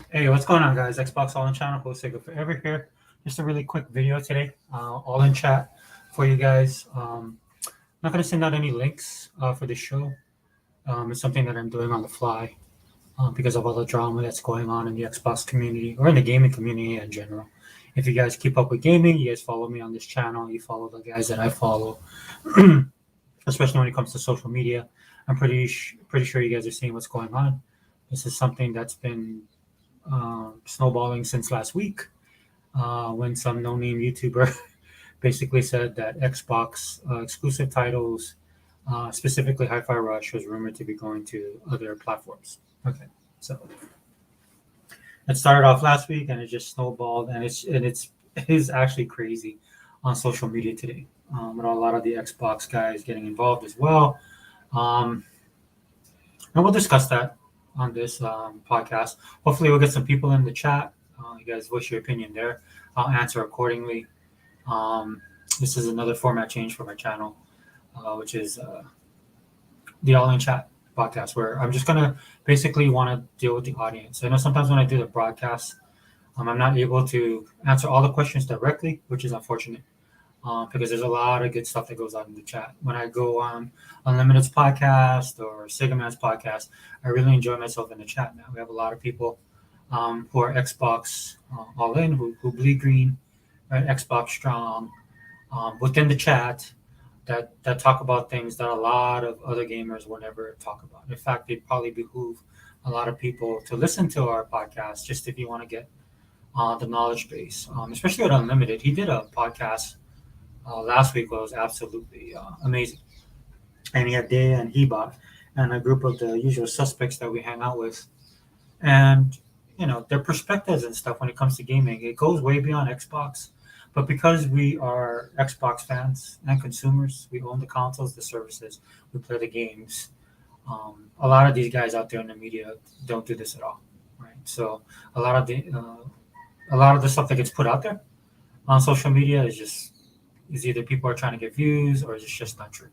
Hey, what's going on, guys? Xbox All In channel, host Sega Forever here. Just a really quick video today, all in chat for you guys. I'm not going to send out any links for the show. It's something that I'm doing on the fly because of all the drama that's going on in the Xbox community or in the gaming community in general. If you guys keep up with gaming, you guys follow me on this channel, you follow the guys that I follow, especially when it comes to social media. I'm pretty sure you guys are seeing what's going on. This is something that's been snowballing since last week when some no-name YouTuber basically said that Xbox exclusive titles, specifically Hi-Fi Rush, was rumored to be going to other platforms. Okay, so it started off last week and it just snowballed, and it is actually crazy on social media today. With a lot of the Xbox guys getting involved as well. Um, and we'll discuss that on this podcast. Hopefully, we'll get some people in the chat. You guys voice your opinion there. I'll answer accordingly. Um, this is another format change for my channel, which is the All In Chat podcast, where I'm just gonna basically want to deal with the audience. I know sometimes when I do the broadcast, I'm not able to answer all the questions directly, which is unfortunate. Because there's a lot of good stuff that goes on in the chat. When I go on Unlimited's podcast or Sega Man's podcast, I really enjoy myself in the chat now. We have a lot of people who are Xbox all in, who bleed green, right? Xbox strong within the chat that talk about things that a lot of other gamers will never talk about. In fact, it probably behoove a lot of people to listen to our podcast just if you want to get the knowledge base, especially with Unlimited. He did a podcast last week was absolutely amazing. And he had Day and Hebot and a group of the usual suspects that we hang out with. And, their perspectives and stuff when it comes to gaming, it goes way beyond Xbox. But because we are Xbox fans and consumers, we own the consoles, the services, we play the games. A lot of these guys out there in the media don't do this at all, right? So a lot of the stuff that gets put out there on social media is either people are trying to get views or it's just not true.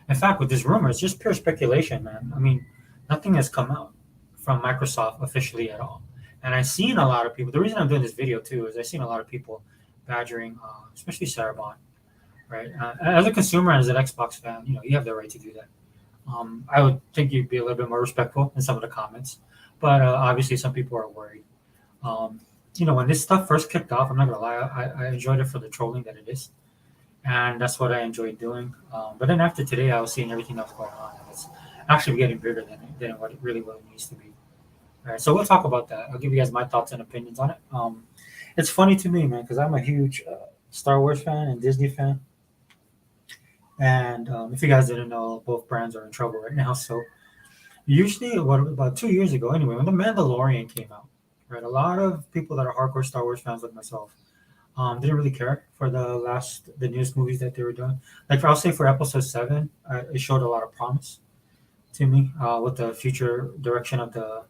In fact, with this rumor, it's just pure speculation, man. I mean, nothing has come out from Microsoft officially at all. And I've seen a lot of people. The reason I'm doing this video too is I've seen a lot of people badgering, especially Sarabon, right? As a consumer, as an Xbox fan, you have the right to do that. I would think you'd be a little bit more respectful in some of the comments, but obviously some people are worried. Um, when this stuff first kicked off, I'm not gonna lie, I enjoyed it for the trolling that it is, and that's what I enjoyed doing. But then after today, I was seeing everything that was going on, and it's actually getting bigger than what it needs to be. All right, so we'll talk about that. I'll give you guys my thoughts and opinions on it. It's funny to me, man, because I'm a huge Star Wars fan and Disney fan, and if you guys didn't know, both brands are in trouble right now. So usually, what about 2 years ago, anyway, when the Mandalorian came out, right, a lot of people that are hardcore Star Wars fans like myself didn't really care for the newest movies that they were doing. Like I'll say for Episode 7, it showed a lot of promise to me what the future direction of the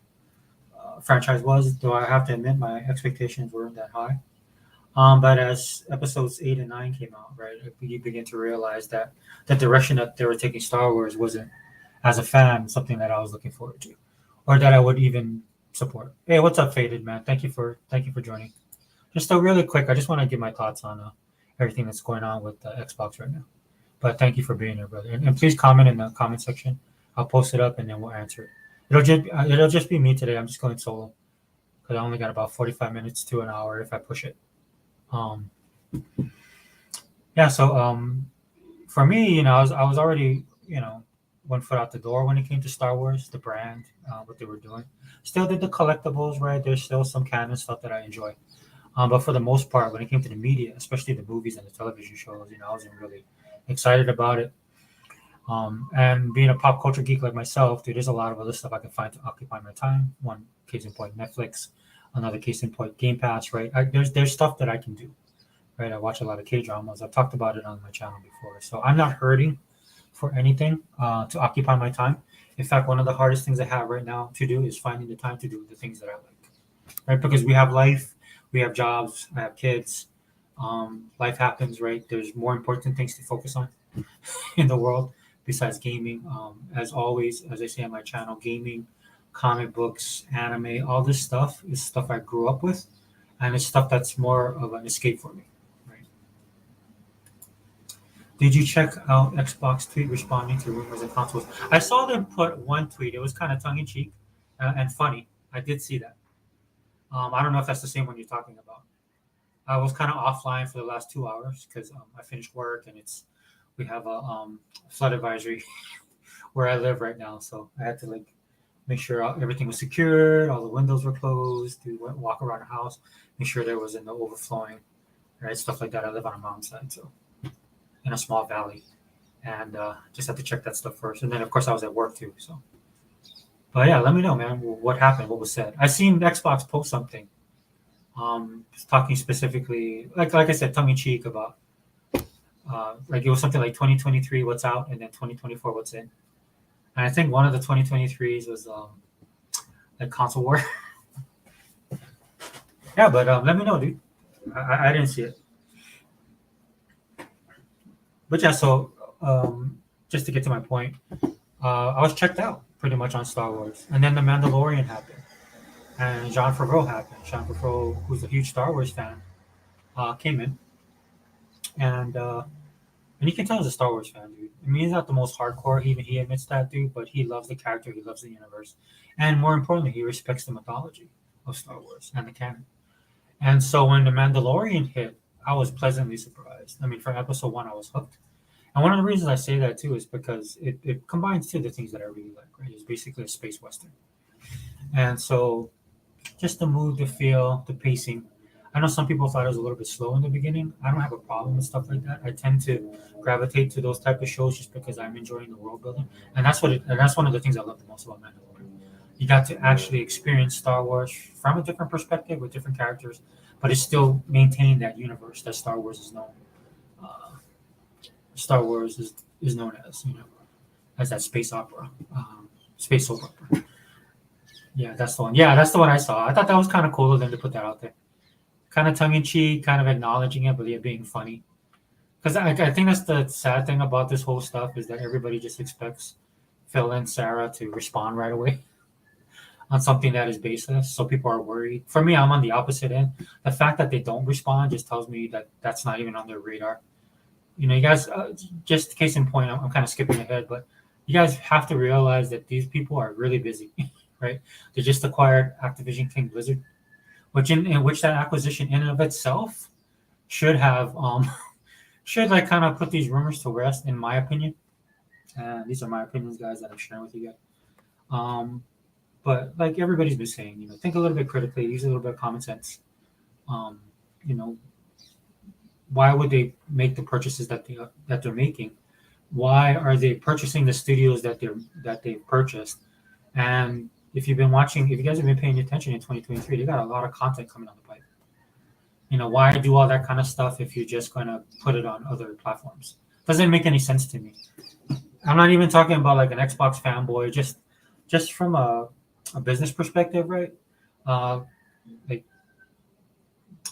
franchise was. Though I have to admit my expectations weren't that high. But as Episodes 8 and 9 came out, right, you begin to realize that the direction that they were taking Star Wars wasn't, as a fan, something that I was looking forward to, or that I would even support. Hey, what's up, Faded man? Thank you for joining. Just really quick, I just want to give my thoughts on everything that's going on with Xbox right now. But thank you for being here, brother. And please comment in the comment section. I'll post it up and then we'll answer it. It'll just be me today. I'm just going solo because I only got about 45 minutes to an hour if I push it. Um, yeah. So for me, I was already 1 foot out the door when it came to Star Wars, the brand, what they were doing. Still did the collectibles, right? There's still some canon stuff that I enjoy. But for the most part, when it came to the media, especially the movies and the television shows, I wasn't really excited about it. And being a pop culture geek like myself, dude, there's a lot of other stuff I can find to occupy my time. One case in point, Netflix. Another case in point, Game Pass. Right? There's stuff that I can do. Right? I watch a lot of K dramas. I've talked about it on my channel before, so I'm not hurting for anything to occupy my time. In fact, one of the hardest things I have right now to do is finding the time to do the things that I like. Right? Because we have life, we have jobs, I have kids. Life happens, right? There's more important things to focus on in the world besides gaming. As always, as I say on my channel, gaming comic books, anime, all this stuff is stuff I grew up with, and it's stuff that's more of an escape for me. Right? Did you check out Xbox tweet responding to rumors and consoles? I saw them put one tweet. It was kind of tongue in cheek and funny. I did see that. I don't know if that's the same one you're talking about. I was kind of offline for the last 2 hours because I finished work and we have a flood advisory where I live right now, so I had to like make sure everything was secured, all the windows were closed, walk around the house, make sure there wasn't no overflowing, right? Stuff like that. I live on a mountainside, so in a small valley, and just had to check that stuff first. And then of course I was at work too. So, but yeah, let me know, man. What happened? What was said? I seen Xbox post something, talking specifically, like I said, tongue in cheek about, like it was something like 2023 what's out, and then 2024 what's in. And I think one of the 2023s was like console war. Yeah, but let me know, dude. I didn't see it. But yeah, so just to get to my point, I was checked out pretty much on Star Wars, and then The Mandalorian happened, and Jon Favreau happened. Jon Favreau, who's a huge Star Wars fan, came in, and you can tell he's a Star Wars fan, dude. I mean, he's not the most hardcore, even he admits that, dude, but he loves the character, he loves the universe, and more importantly, he respects the mythology of Star Wars and the canon. And so when The Mandalorian hit, I was pleasantly surprised. I mean, for episode one, I was hooked. And one of the reasons I say that too is because it combines two of the things that I really like, right? It's basically a space western. And so just the mood, the feel, the pacing. I know some people thought it was a little bit slow in the beginning. I don't have a problem with stuff like that. I tend to gravitate to those type of shows just because I'm enjoying the world building, and that's one of the things I love the most about Mandalorian. You got to actually experience Star Wars from a different perspective with different characters, but it still maintained that universe that Star Wars is known. Uh, Star Wars is known as, as that space opera, space soap opera. Yeah, that's the one. Yeah, that's the one I saw. I thought that was kind of cool of them to put that out there. Kind of tongue in cheek, kind of acknowledging it, but yet being funny. Because I think that's the sad thing about this whole stuff is that everybody just expects Phil and Sarah to respond right away on something that is baseless. So people are worried. For me, I'm on the opposite end. The fact that they don't respond just tells me that that's not even on their radar. You guys, just case in point, I'm kind of skipping ahead, but you guys have to realize that these people are really busy, right? They just acquired Activision King Blizzard, in which that acquisition in and of itself should have should like kind of put these rumors to rest, in my opinion. These are my opinions, guys, that I'm sharing with you guys. But like everybody's been saying, think a little bit critically, use a little bit of common sense. Um, you know, why would they make the purchases that they're making? Why are they purchasing the studios that they've purchased? And if you guys have been paying attention in 2023, they got a lot of content coming on the pipe. Why do all that kind of stuff if you're just going to put it on other platforms? Doesn't make any sense to me. I'm not even talking about like an Xbox fanboy, just from a business perspective, right? Like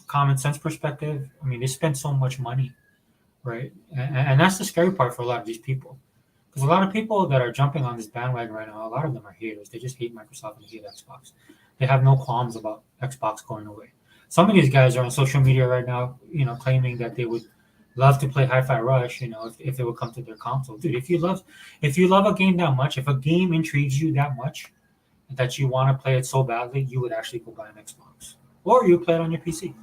common sense perspective. I mean, they spend so much money, right? And that's the scary part for a lot of these people. Because a lot of people that are jumping on this bandwagon right now, a lot of them are haters. They just hate Microsoft and hate Xbox. They have no qualms about Xbox going away. Some of these guys are on social media right now, claiming that they would love to play Hi-Fi Rush, if it would come to their console. Dude, if you love a game that much, if a game intrigues you that much that you want to play it so badly, you would actually go buy an Xbox. Or you play it on your PC.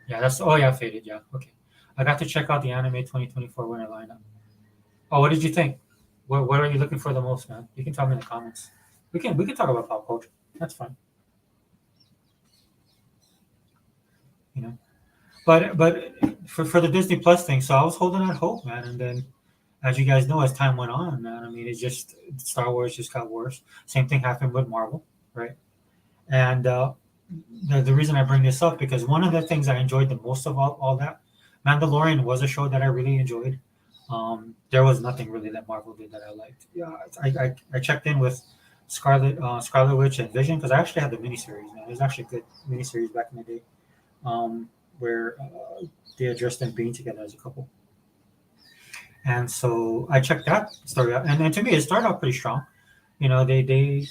Yeah, faded, yeah. Okay. I got to check out the anime 2024 winter lineup. Oh, what did you think? What are you looking for the most, man? You can tell me in the comments. We can talk about pop culture. That's fine. But for the Disney Plus thing, so I was holding out hope, man, and then as you guys know, as time went on, man, I mean, Star Wars just got worse. Same thing happened with Marvel, right? And the reason I bring this up because one of the things I enjoyed the most of all that, Mandalorian was a show that I really enjoyed. There was nothing really that Marvel did that I liked. Yeah, I checked in with Scarlet Witch and Vision because I actually had the miniseries. Man, it was actually a good miniseries back in the day, where they addressed them being together as a couple. And so I checked that story out, and to me, it started out pretty strong. You know, they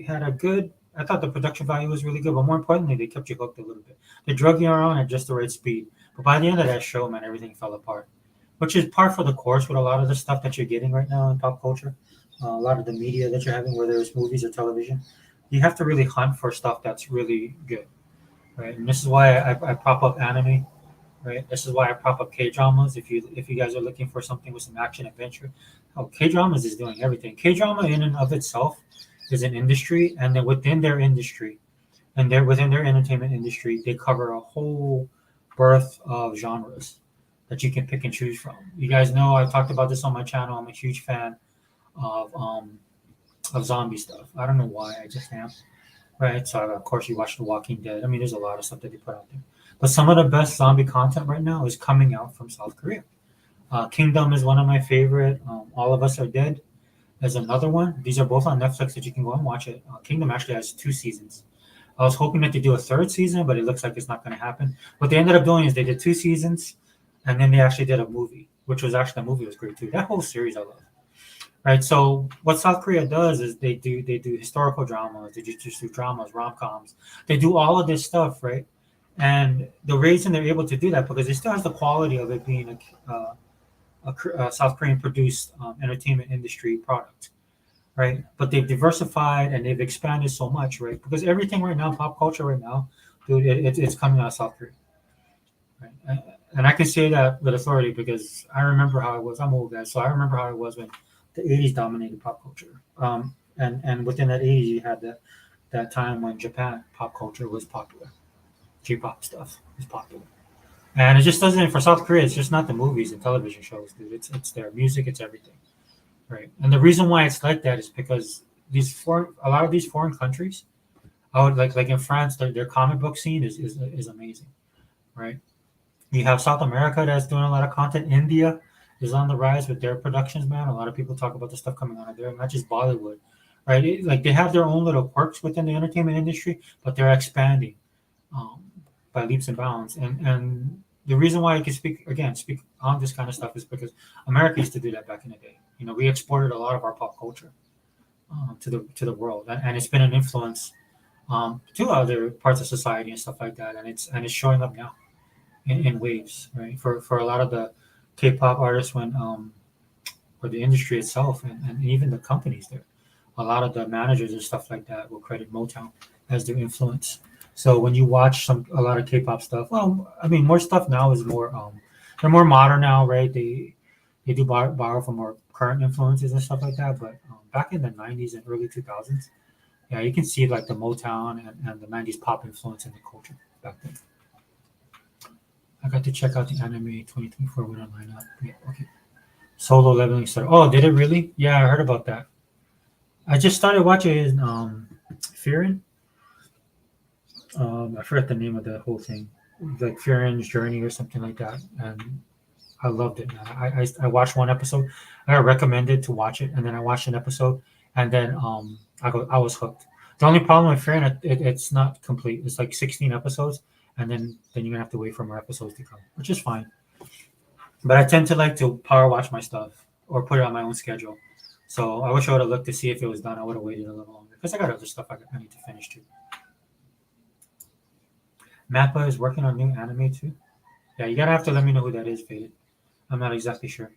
had a good. I thought the production value was really good, but more importantly, they kept you hooked a little bit. They drug you around at just the right speed. But by the end of that show, man, everything fell apart, which is par for the course with a lot of the stuff that you're getting right now in pop culture. A lot of the media that you're having, whether it's movies or television, you have to really hunt for stuff that's really good, right? And this is why I prop up anime, right? This is why I prop up K dramas. If you guys are looking for something with some action adventure, oh, K dramas is doing everything. K drama in and of itself is an industry, and then within their industry, and they're within their entertainment industry, they cover a whole birth of genres that you can pick and choose from. You guys know I've talked about this on my channel. I'm a huge fan of um of zombie stuff. I don't know why, I just am. Right. So of course you watch The Walking Dead. I mean, there's a lot of stuff that they put out there. But some of the best zombie content right now is coming out from South Korea. Kingdom is one of my favorite. All of Us Are Dead is another one. These are both on Netflix that you can go and watch it. Kingdom actually has 2 seasons. I was hoping that they do a third season, but it looks like it's not going to happen. What they ended up doing is they did 2 seasons, and then they actually did a movie, which was actually the movie was great too. That whole series I love. Right. So what South Korea does is they do historical dramas, they just do dramas, rom coms. They do all of this stuff, right? And the reason they're able to do that because it still has the quality of it being a South Korean produced entertainment industry product, right? But they've diversified and they've expanded so much, right? Because everything right now, pop culture right now, dude, it's coming out of South Korea, right? And I can say that with authority because I remember how it was. I'm old guy, so I remember how it was when the '80s dominated pop culture. And within that '80s, you had that time when Japan pop culture was popular. J-pop stuff is popular. And it just doesn't for South Korea. It's just not the movies and television shows, dude. It's their music. It's everything, right? And the reason why it's like that is because a lot of these foreign countries, I would like in France, their comic book scene is amazing, right? You have South America that's doing a lot of content. India is on the rise with their productions, man. A lot of people talk about the stuff coming out of there, not just Bollywood, right? Like they have their own little quirks within the entertainment industry, but they're expanding um, by leaps and bounds. And the reason why I can speak on this kind of stuff is because America used to do that back in the day. You know, we exported a lot of our pop culture to the world, and it's been an influence to other parts of society and stuff like that. And it's showing up now in waves, right? For a lot of the K-pop artists, when or the industry itself, and even the companies there, a lot of the managers and stuff like that will credit Motown as their influence. So when you watch a lot of K-pop stuff, well, I mean, more stuff now is more they're more modern now, right? They do borrow from more current influences and stuff like that. But back in the '90s and early 2000s, yeah, you can see like the Motown and the '90s pop influence in the culture back then. I got to check out the anime 2024 winter lineup. Yeah, okay. Solo leveling started. Oh, did it really? Yeah, I heard about that. I just started watching Fearin. I forgot the name of the whole thing, like Fearin's Journey or something like that. And I loved it, man. I watched one episode. I got recommended to watch it, and then I watched an episode, and then I was hooked. The only problem with Fearin, it's not complete. It's like 16 episodes, and then you're gonna have to wait for more episodes to come, which is fine. But I tend to like to power watch my stuff or put it on my own schedule. So I wish I would have looked to see if it was done. I would have waited a little longer because I got other stuff I need to finish too. Mappa is working on new anime too. Yeah, you gotta have to let me know who that is, Faded. I'm not exactly sure.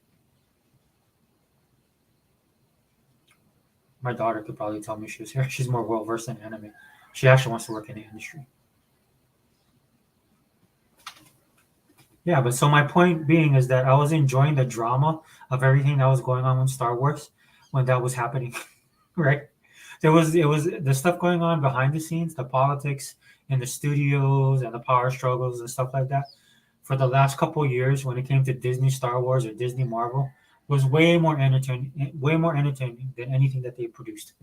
My daughter could probably tell me she was here. She's more well versed in anime. She actually wants to work in the industry. Yeah, but so my point being is that I was enjoying the drama of everything that was going on with Star Wars when that was happening, right? It was the stuff going on behind the scenes, the politics in the studios and the power struggles and stuff like that. For the last couple of years, when it came to Disney Star Wars or Disney Marvel, was way more entertaining than anything that they produced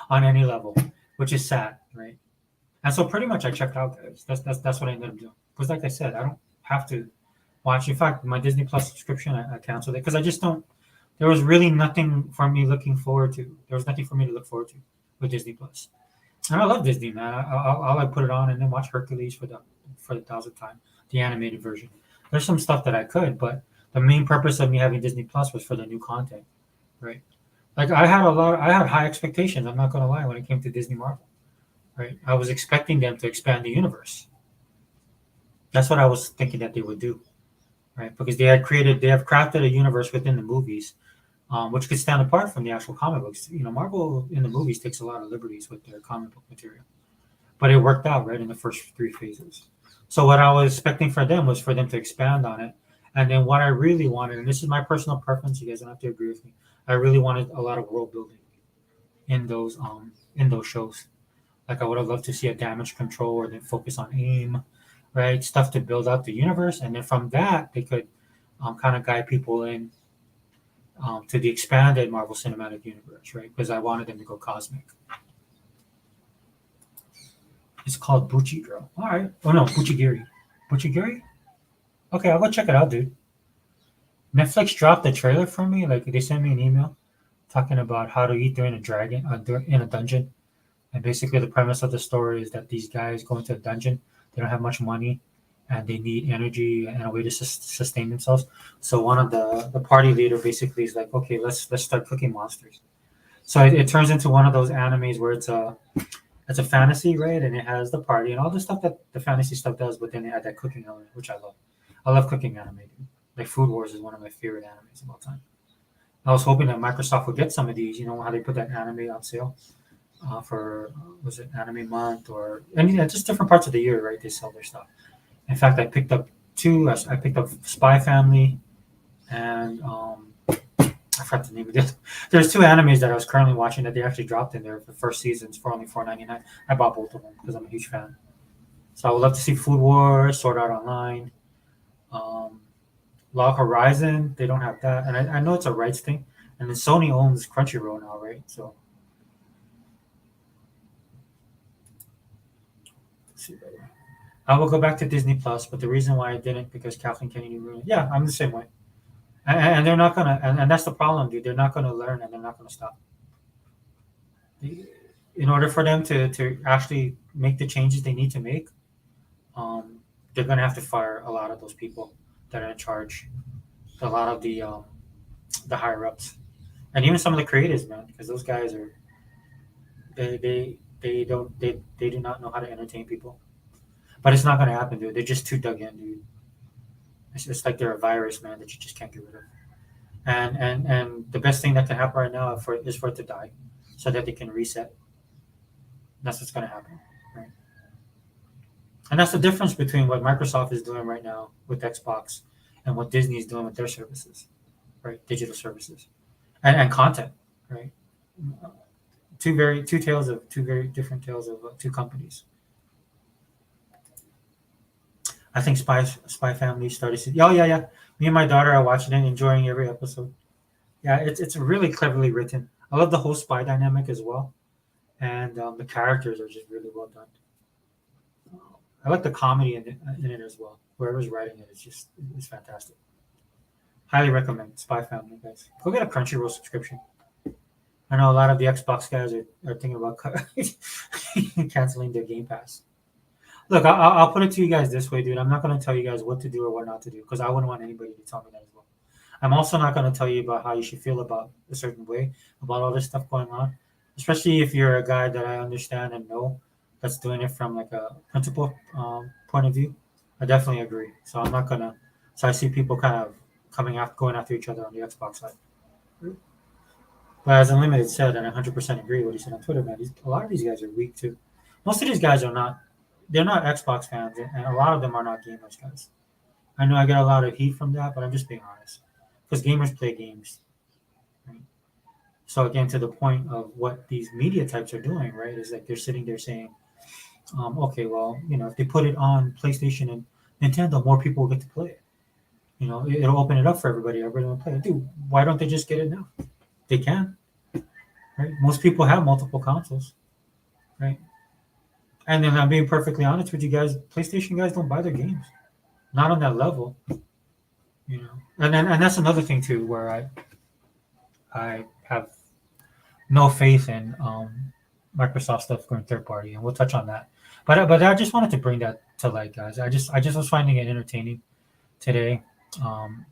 on any level, which is sad, right? And so pretty much I checked out, guys. That's what I ended up doing. Because like I said, I don't have to watch. In fact, my Disney Plus subscription, I canceled it because I just don't. There was really nothing for me looking forward to. There was nothing for me to look forward to with Disney Plus. And I love Disney, man. I'll like put it on and then watch Hercules for the thousandth time, the animated version. There's some stuff that I could, but The main purpose of me having Disney Plus was for the new content, right? Like I had high expectations. I'm not gonna lie when it came to Disney Marvel, right? I was expecting them to expand the universe. That's what I was thinking that they would do, right? Because they have crafted a universe within the movies, which could stand apart from the actual comic books. You know, Marvel in the movies takes a lot of liberties with their comic book material, but it worked out right in the first three phases. So what I was expecting for them was for them to expand on it, and then what I really wanted, and this is my personal preference, you guys don't have to agree with me. I really wanted a lot of world building in those shows. Like I would have loved to see a damage control or then focus on aim, right? Stuff to build out the universe, and then from that they could kind of guide people in to the expanded Marvel Cinematic Universe, right? Because I wanted them to go cosmic. It's called Buchi Girl. All right. Oh no, Buchigiri. Buchigiri? Okay, I'll go check it out, dude. Netflix dropped the trailer for me. Like they sent me an email talking about how to eat during a dragon in a dungeon. And basically, the premise of the story is that these guys go into a dungeon. They don't have much money, and they need energy and a way to sustain themselves. So one of the party leader basically is like, okay, let's start cooking monsters. So it turns into one of those animes where it's a fantasy, right? And it has the party and all the stuff that the fantasy stuff does, but then it had that cooking element, which I love. I love cooking anime. Dude. Like Food Wars is one of my favorite animes of all time. I was hoping that Microsoft would get some of these. You know how they put that anime on sale for was it Anime Month or any just different parts of the year, right? They sell their stuff. In fact, I picked up two. I picked up Spy Family and I forgot the name of it. There's two animes that I was currently watching that they actually dropped in there for the first seasons for only $4.99. I bought both of them because I'm a huge fan. So I would love to see Food Wars, Sword Art Online, um, Log Horizon. They don't have that, and I know it's a rights thing. And then Sony owns Crunchyroll now, right? So let's see. I will go back to Disney Plus, but the reason why I didn't because Kathleen Kennedy ruined it. Yeah, I'm the same way. And they're not gonna, and that's the problem, dude. They're not gonna learn, and they're not gonna stop. In order for them to actually make the changes they need to make, they're gonna have to fire a lot of those people that are in charge, a lot of the higher ups, and even some of the creators, man, because those guys are they do not know how to entertain people. But it's not gonna happen, dude. They're just too dug in, dude. It's like they're a virus, man, that you just can't get rid of. And the best thing that can happen right now is for it to die, so that they can reset. That's what's gonna happen, right? And that's the difference between what Microsoft is doing right now with Xbox and what Disney is doing with their services, right? Digital services and content, right? Two very different tales of two companies. I think Spy Family started. Oh yeah. Me and my daughter are watching it, enjoying every episode. Yeah, it's really cleverly written. I love the whole spy dynamic as well, and the characters are just really well done. I like the comedy in it as well. Whoever's writing it, it's fantastic. Highly recommend Spy Family, guys. Go get a Crunchyroll subscription. I know a lot of the Xbox guys are thinking about canceling their Game Pass. Look, I'll put it to you guys this way, dude. I'm not going to tell you guys what to do or what not to do because I wouldn't want anybody to tell me that as well. I'm also not going to tell you about how you should feel about a certain way about all this stuff going on, especially if you're a guy that I understand and know that's doing it from like a principle point of view. I definitely agree. So I'm not gonna. So I see people kind of going after each other on the Xbox side. But as Unlimited said, and I 100% agree with what he said on Twitter, man, a lot of these guys are weak too. Most of these guys are not. They're not Xbox fans, and a lot of them are not gamers, guys. I know I get a lot of heat from that, but I'm just being honest. Because gamers play games. Right? So again, to the point of what these media types are doing, right, is like they're sitting there saying, okay, well, if they put it on PlayStation and Nintendo, more people will get to play it. It'll open it up for everybody. Everybody will play it. Dude, why don't they just get it now? They can, right? Most people have multiple consoles, right? And then I'm being perfectly honest with you guys, PlayStation guys don't buy their games, not on that level, And that's another thing too, where I have no faith in Microsoft stuff going third party, and we'll touch on that. But I just wanted to bring that to light, guys. I just was finding it entertaining today. Um,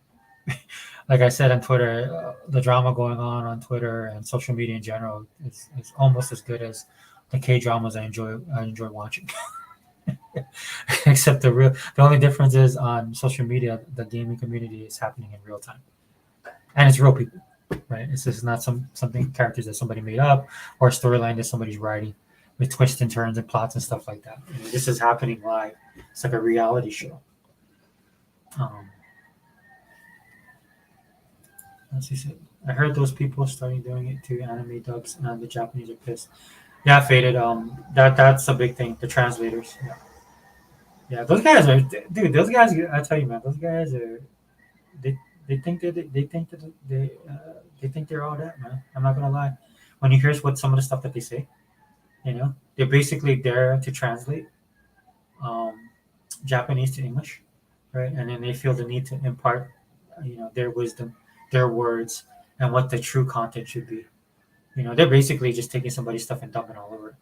like I said on Twitter, the drama going on Twitter and social media in general is almost as good as the K dramas I enjoy watching. Except the only difference is on social media, the gaming community is happening in real time, and it's real people, right? It's just not something characters that somebody made up or a storyline that somebody's writing with twists and turns and plots and stuff like that. I mean, this is happening live. It's like a reality show. Um, let's see. I heard those people starting doing it too. Anime dubs and the Japanese are pissed. Yeah, faded. That's a big thing. The translators. Yeah, yeah. Those guys are, dude. Those guys. I tell you, man. Those guys are. They they think that they think they're all that, man. I'm not gonna lie. When you hear what some of the stuff that they say, they're basically there to translate um, Japanese to English, right? And then they feel the need to impart, their wisdom, their words, and what the true content should be. They're basically just taking somebody's stuff and dumping all over it.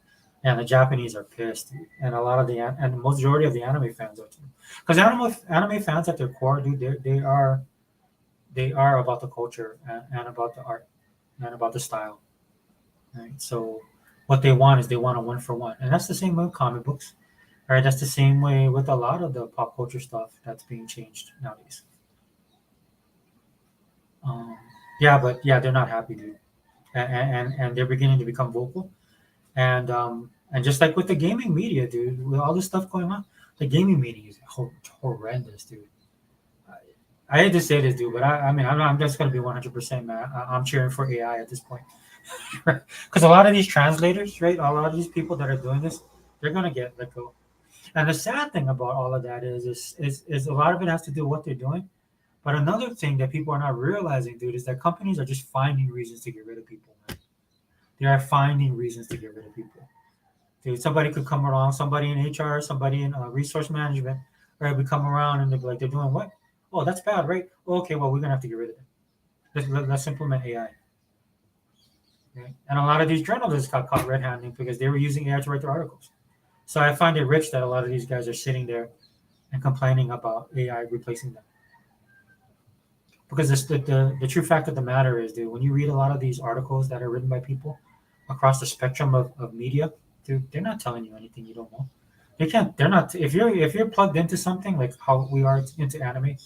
And the Japanese are pissed, dude. And a lot of and the majority of the anime fans are too. Because anime fans at their core, dude, they are about the culture and about the art and about the style, right? So what they want is they want a one for one, and that's the same way with comic books, right? That's the same way with a lot of the pop culture stuff that's being changed nowadays. Um, yeah, but yeah, they're not happy, dude, and they're beginning to become vocal, and just like with the gaming media, dude, with all this stuff going on, the gaming media is horrendous, dude. I hate to say this, dude, but I mean, I'm just gonna be 100%, man. I'm cheering for AI at this point, because a lot of these translators, right? A lot of these people that are doing this, they're gonna get let go. And the sad thing about all of that is a lot of it has to do with what they're doing. But another thing that people are not realizing, dude, is that companies are just finding reasons to get rid of people, man. They are finding reasons to get rid of people. Dude, somebody could come around, somebody in HR, somebody in resource management, right? We come around and they're like, they're doing what? Oh, that's bad, right? Okay, well, we're gonna have to get rid of it. Let's implement AI. Right? And a lot of these journalists got caught red-handed because they were using AI to write their articles. So I find it rich that a lot of these guys are sitting there and complaining about AI replacing them. Because the true fact of the matter is, dude, when you read a lot of these articles that are written by people across the spectrum of media, dude, they're not telling you anything you don't know. They can't. They're not. If you're plugged into something like how we are into anime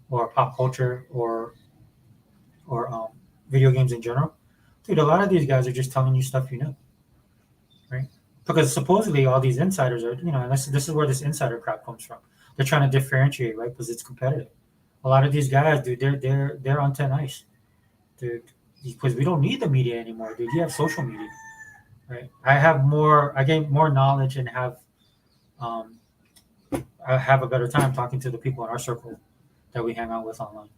or pop culture or video games in general, dude, a lot of these guys are just telling you stuff you know, right? Because supposedly all these insiders are, and this is where this insider crap comes from. They're trying to differentiate, right? Because it's competitive. A lot of these guys, dude, they're on thin ice, dude, because we don't need the media anymore, dude. You have social media, right? I gain more knowledge and um, I have a better time talking to the people in our circle that we hang out with online,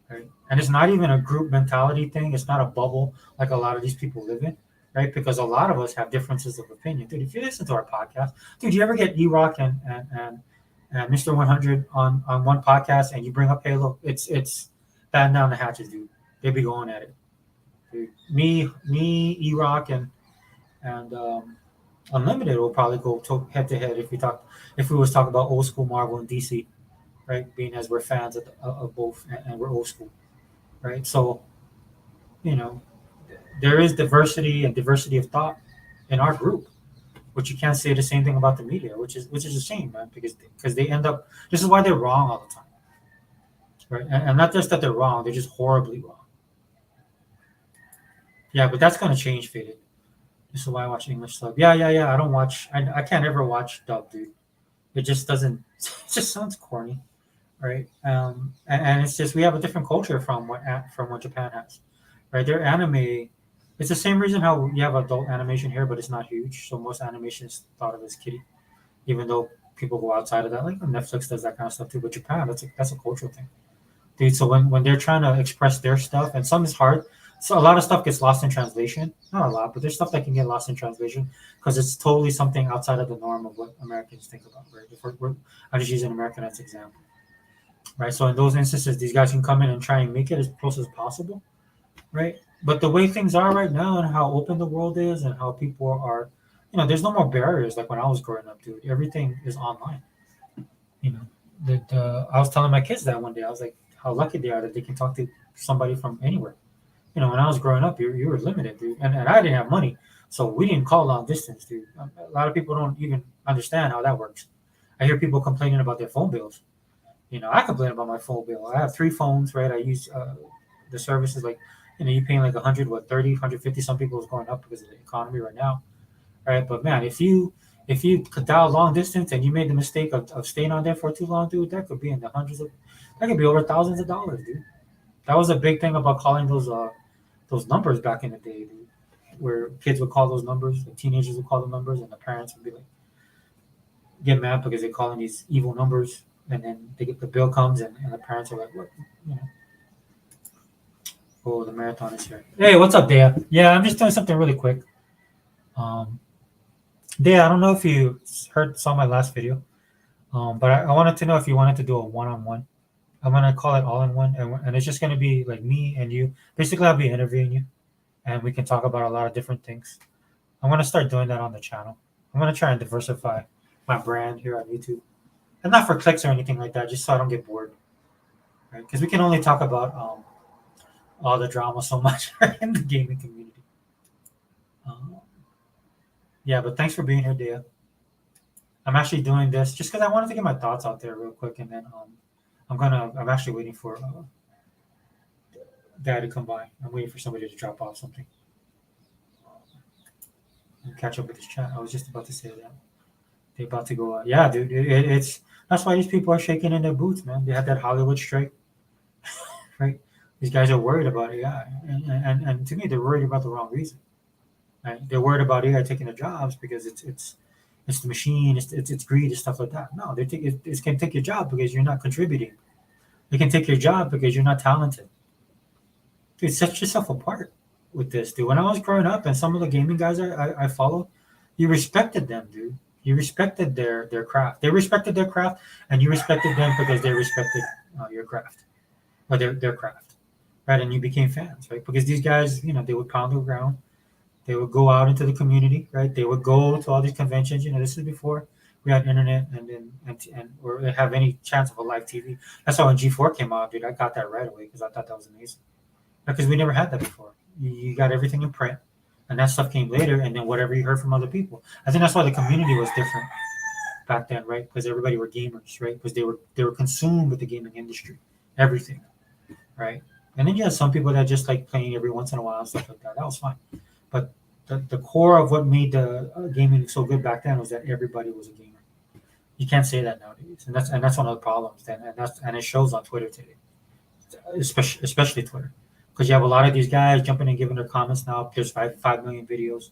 right? And it's not even a group mentality thing. It's not a bubble like a lot of these people live in, right? Because a lot of us have differences of opinion, dude. If you listen to our podcast, dude, you ever get E-Rock and Mr. 100 on one podcast, and you bring up Halo, it's batten down the hatches, dude. They be going at it. Dude. Me, E-Rock, and Unlimited will probably go head to head if we was talking about old school Marvel and DC, right? Being as we're fans of both, and we're old school, right? So you know there is diversity and diversity of thought in our group, which you can't say the same thing about the media, which is a shame, man, because they end up. This is why they're wrong all the time, right? And not just that they're wrong, they're just horribly wrong. Yeah, but that's gonna change, Faded. This is why I watch English sub. Yeah, yeah, yeah. I don't watch. I can't ever watch dub, dude. It just doesn't. It just sounds corny, right? And it's just we have a different culture from what Japan has, right? Their anime. It's the same reason how you have adult animation here, but it's not huge. So most animation is thought of as kiddie, even though people go outside of that. Like Netflix does that kind of stuff too. But Japan, that's a cultural thing, dude. So when they're trying to express their stuff, and some is hard. So a lot of stuff gets lost in translation. Not a lot, but there's stuff that can get lost in translation because it's totally something outside of the norm of what Americans think about. Right? If I'm just using American as an example, right? So in those instances, these guys can come in and try and make it as close as possible, right? But the way things are right now and how open the world is and how people are, there's no more barriers like when I was growing up, dude. Everything is online. You know, I was telling my kids that one day. I was like, how lucky they are that they can talk to somebody from anywhere. When I was growing up, you were limited, dude, and I didn't have money, so we didn't call long distance, dude. A lot of people don't even understand how that works. I hear people complaining about their phone bills. I complain about my phone bill. I have three phones, right? I use the services like, you're paying like 100, what, 30, 150. Some people is going up because of the economy right now, right? But man, if you could dial long distance and you made the mistake of staying on there for too long, dude, that could be in the hundreds of, that could be over thousands of dollars, dude. That was a big thing about calling those numbers back in the day, dude, where kids would call those numbers, the teenagers would call the numbers, and the parents would be like, get mad because they're calling these evil numbers, and then they get the bill comes, and the parents are like, what, you know, oh, the marathon is here. Hey, what's up, Dea? Yeah, I'm just doing something really quick. Um, Dea, I don't know if you saw my last video, but I wanted to know if you wanted to do a one-on-one. I'm gonna call it all in one, and it's just gonna be like me and you. Basically, I'll be interviewing you, and we can talk about a lot of different things. I'm gonna start doing that on the channel. I'm gonna try and diversify my brand here on YouTube, and not for clicks or anything like that, just so I don't get bored, right? Because we can only talk about all the drama so much in the gaming community. Um, yeah, but thanks for being here, Dea. I'm actually doing this just because I wanted to get my thoughts out there real quick, and then I'm actually waiting for guy to come by. I'm waiting for somebody to drop off something and catch up with this chat. I was just about to say that they're about to go out. Yeah, dude, it's that's why these people are shaking in their boots, man. They had that Hollywood strike, right? These guys are worried about AI, and to me, they're worried about the wrong reason. Right? They're worried about AI taking their jobs because it's the machine, it's greed and stuff like that. No, it can take your job because you're not contributing. It can take your job because you're not talented. Dude, set yourself apart with this, dude. When I was growing up, and some of the gaming guys I followed, you respected them, dude. You respected their craft. They respected their craft, and you respected them because they respected your craft or their craft, right? And you became fans, right? Because these guys, they would pound the ground. They would go out into the community, right? They would go to all these conventions. This is before we had internet and or have any chance of a live TV. That's why when G4 came out, dude, I got that right away because I thought that was amazing. Because we never had that before. You got everything in print, and that stuff came later, and then whatever you heard from other people. I think that's why the community was different back then, right? Because everybody were gamers, right? Because they were consumed with the gaming industry, everything, right? And then you had some people that just like playing every once in a while and stuff like that. That was fine, but the core of what made the gaming so good back then was that everybody was a gamer. You can't say that nowadays, and that's one of the problems. And it shows on Twitter today, especially Twitter, because you have a lot of these guys jumping and giving their comments now. There's 5 million videos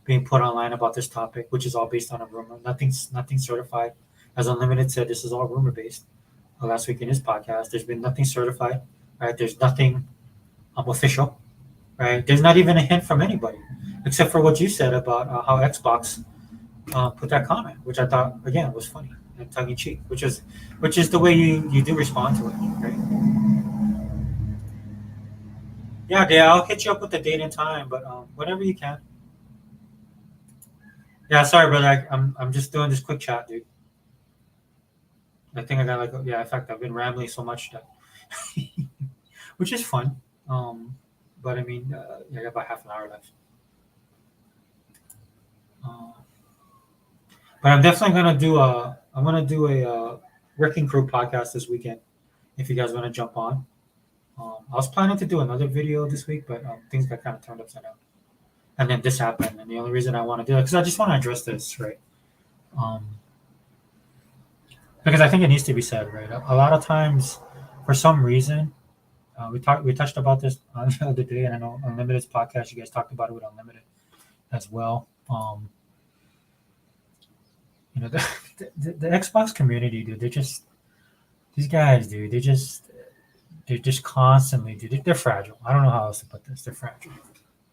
being put online about this topic, which is all based on a rumor. Nothing certified. As Unlimited said, this is all rumor based. Last week in his podcast, there's been nothing certified. Right? There's nothing official. Right? There's not even a hint from anybody, except for what you said about how Xbox put that comment, which I thought again was funny and tongue in cheek, which is the way you do respond to it, right? Yeah, I'll hit you up with the date and time, but whenever you can. Yeah, sorry, brother. I'm just doing this quick chat, dude. I think I got like yeah. In fact, I've been rambling so much that, which is fun. But I mean, yeah, I got about half an hour left. Uh, but I'm definitely gonna do a. I'm gonna do a Wrecking Crew podcast this weekend. If you guys want to jump on, I was planning to do another video this week, but things got kind of turned upside down. And then this happened, and the only reason I want to do it because I just want to address this, right? Um, because I think it needs to be said, right? A lot of times, for some reason, we touched about this on the other day, and I know Unlimited's podcast, you guys talked about it with Unlimited as well. The Xbox community, dude, these guys, dude, they're just constantly, dude, they're fragile. I don't know how else to put this. They're fragile,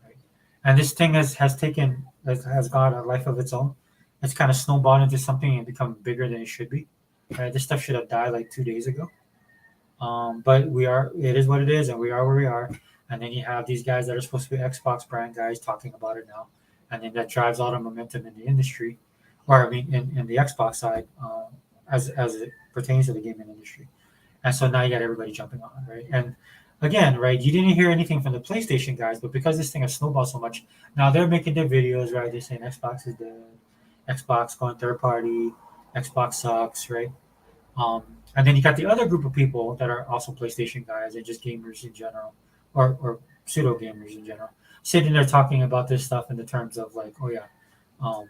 right? And this thing has got a life of its own. It's kind of snowballed into something and become bigger than it should be. Right? This stuff should have died like 2 days ago. But it is what it is, and we are where we are. And then you have these guys that are supposed to be Xbox brand guys talking about it now, and then that drives all the momentum in the industry, or I mean, in the Xbox side, as it pertains to the gaming industry. and so now you got everybody jumping on, right? And again, right, you didn't hear anything from the PlayStation guys, but because this thing has snowballed so much, now they're making their videos, right? They're saying Xbox is dead, Xbox going third party, Xbox sucks, right? Um, and then you got the other group of people that are also PlayStation guys and just gamers in general, or pseudo gamers in general, sitting there talking about this stuff in the terms of like, oh yeah, um,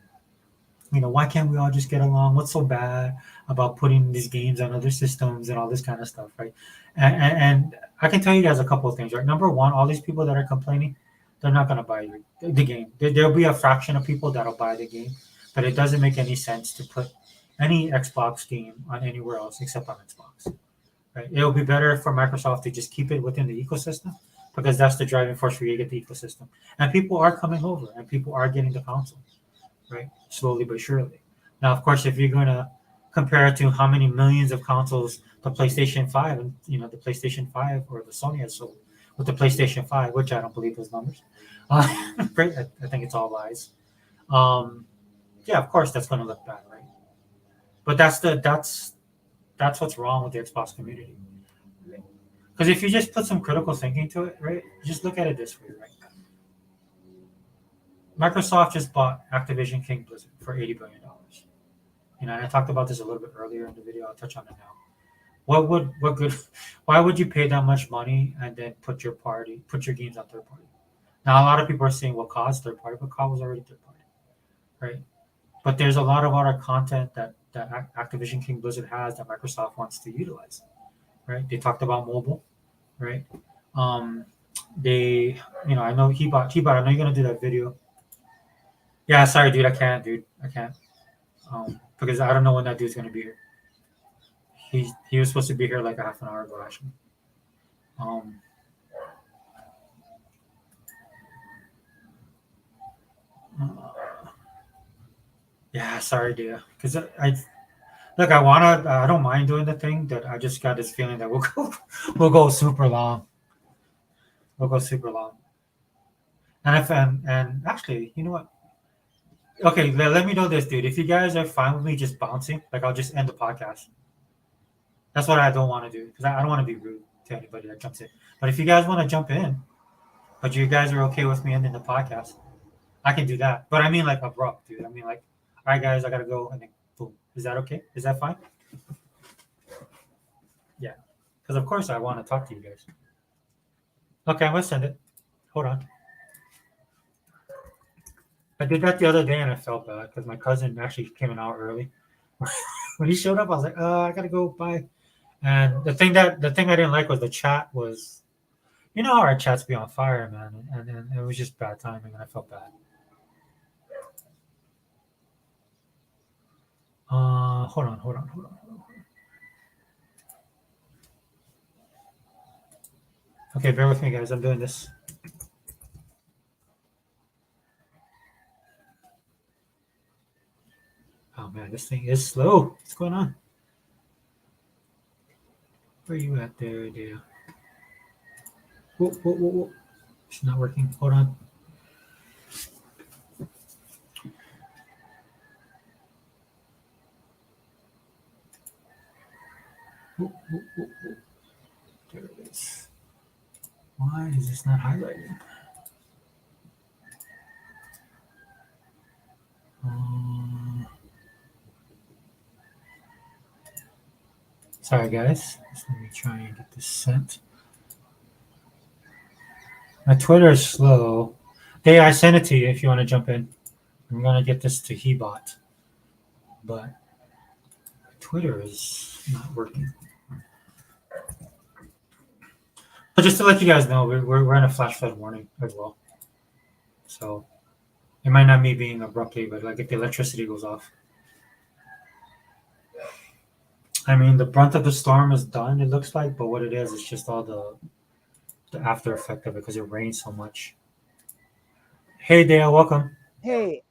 why can't we all just get along? What's so bad about putting these games on other systems and all this kind of stuff, right? And I can tell you guys a couple of things, right? Number one, all these people that are complaining, they're not going to buy the game. There'll be a fraction of people that'll buy the game, but it doesn't make any sense to put any Xbox game on anywhere else except on Xbox, right? It'll be better for Microsoft to just keep it within the ecosystem because that's the driving force for you to get the ecosystem. And people are coming over and people are getting the console, right? Slowly but surely. Now, of course, if you're going to compare it to how many millions of consoles the PlayStation 5 and the PlayStation 5 or the Sony has sold with the PlayStation 5, which I don't believe those numbers. Great, I think it's all lies. Yeah, of course, that's going to look bad, right? But that's what's wrong with the Xbox community. Because if you just put some critical thinking to it, right? Just look at it this way, right? Microsoft just bought Activision King Blizzard for $80 billion. And I talked about this a little bit earlier in the video. I'll touch on it now. Why would you pay that much money and then put your games on third party? Now a lot of people are saying, well, COD's third party, but COD was already third party, right? But there's a lot of other content that Activision King Blizzard has that Microsoft wants to utilize, right? They talked about mobile, right? They, I know he bought. I know you're gonna do that video. Yeah, sorry, dude. I can't. Because I don't know when that dude's gonna be here. He was supposed to be here like a half an hour ago, actually. Yeah, sorry, dude. Because I don't mind doing the thing, but I just got this feeling that we'll go super long. We'll go super long. And actually, you know what? Okay, let me know this, dude. If you guys are fine with me just bouncing, like I'll just end the podcast. That's what I don't want to do because I don't want to be rude to anybody that jumps in. But if you guys want to jump in, but you guys are okay with me ending the podcast, I can do that. But I mean like abrupt, dude. I mean like, all right, guys, I gotta go, and then boom. Is that okay? Is that fine? Yeah, because of course I want to talk to you guys. Okay, I'm gonna send it. Hold on. I did that the other day and I felt bad because my cousin actually came an hour early. When he showed up, I was like, I gotta go, bye. And the thing I didn't like was the chat was, how our chats be on fire, man, and it was just bad timing, and I felt bad. Hold on. Okay, bear with me, guys. I'm doing this. Oh man, this thing is slow. What's going on? Where are you at there, dear? Whoa. It's not working. Hold on. Whoa. There it is. Why is this not highlighting? Sorry, guys. Let me try and get this sent. My Twitter is slow. Hey, I sent it to you if you want to jump in. I'm going to get this to Hebot. But Twitter is not working. But just to let you guys know, we're in a flash flood warning as well. So it might not be being abruptly, but like if the electricity goes off. I mean, the brunt of the storm is done, it looks like, but what it is just all the after effect of it because it rains so much. Hey, Dale, welcome. Hey.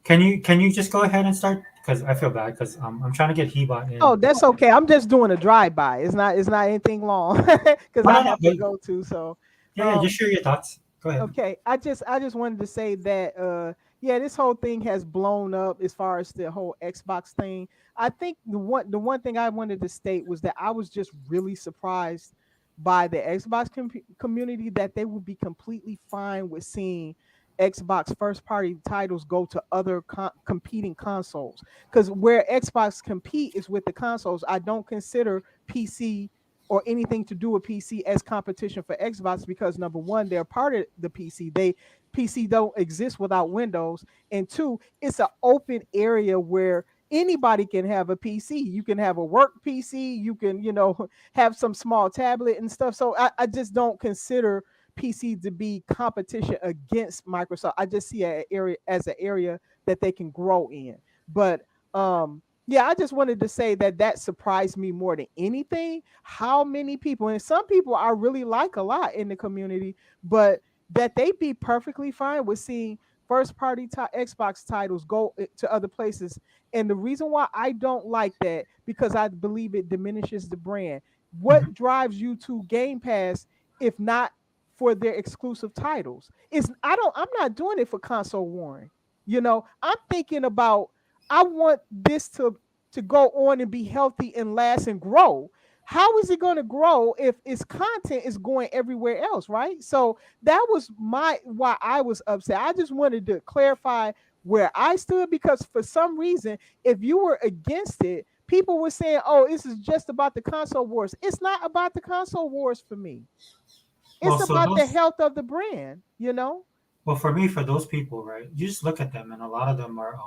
Can you just go ahead and start? Because I feel bad because I'm trying to get Hebot in. Oh, that's okay. I'm just doing a drive-by. It's not anything long because I have to go to. So yeah, just share your thoughts. Go ahead. Okay, I just wanted to say that yeah, this whole thing has blown up as far as the whole Xbox thing. I think the one thing I wanted to state was that I was just really surprised by the Xbox community that they would be completely fine with seeing Xbox first party titles go to other competing consoles, cuz where Xbox compete is with the consoles. I don't consider PC or anything to do with PC as competition for Xbox, because number one, they're part of the PC. PC don't exist without Windows, and two, it's an open area where anybody can have a PC. You can have a work PC. You can have some small tablet and stuff. So I just don't consider PC to be competition against Microsoft. I just see an area as an area that they can grow in. But yeah, I just wanted to say that that surprised me more than anything. How many people, and some people I really like a lot in the community, but that they be perfectly fine with seeing first party Xbox titles go to other places. And the reason why I don't like that, because I believe it diminishes the brand. Hmm. What drives you to Game Pass if not for their exclusive titles? I'm not doing it for console warring. I'm thinking about, I want this to go on and be healthy and last and grow. How is it going to grow if its content is going everywhere else, right? So that was my why I was upset. I just wanted to clarify where I stood, because for some reason, if you were against it, people were saying, "Oh, this is just about the console wars." It's not about the console wars for me. Well, It's so about the those health of the brand. Well, for me, for those people, right? You just look at them, and a lot of them are.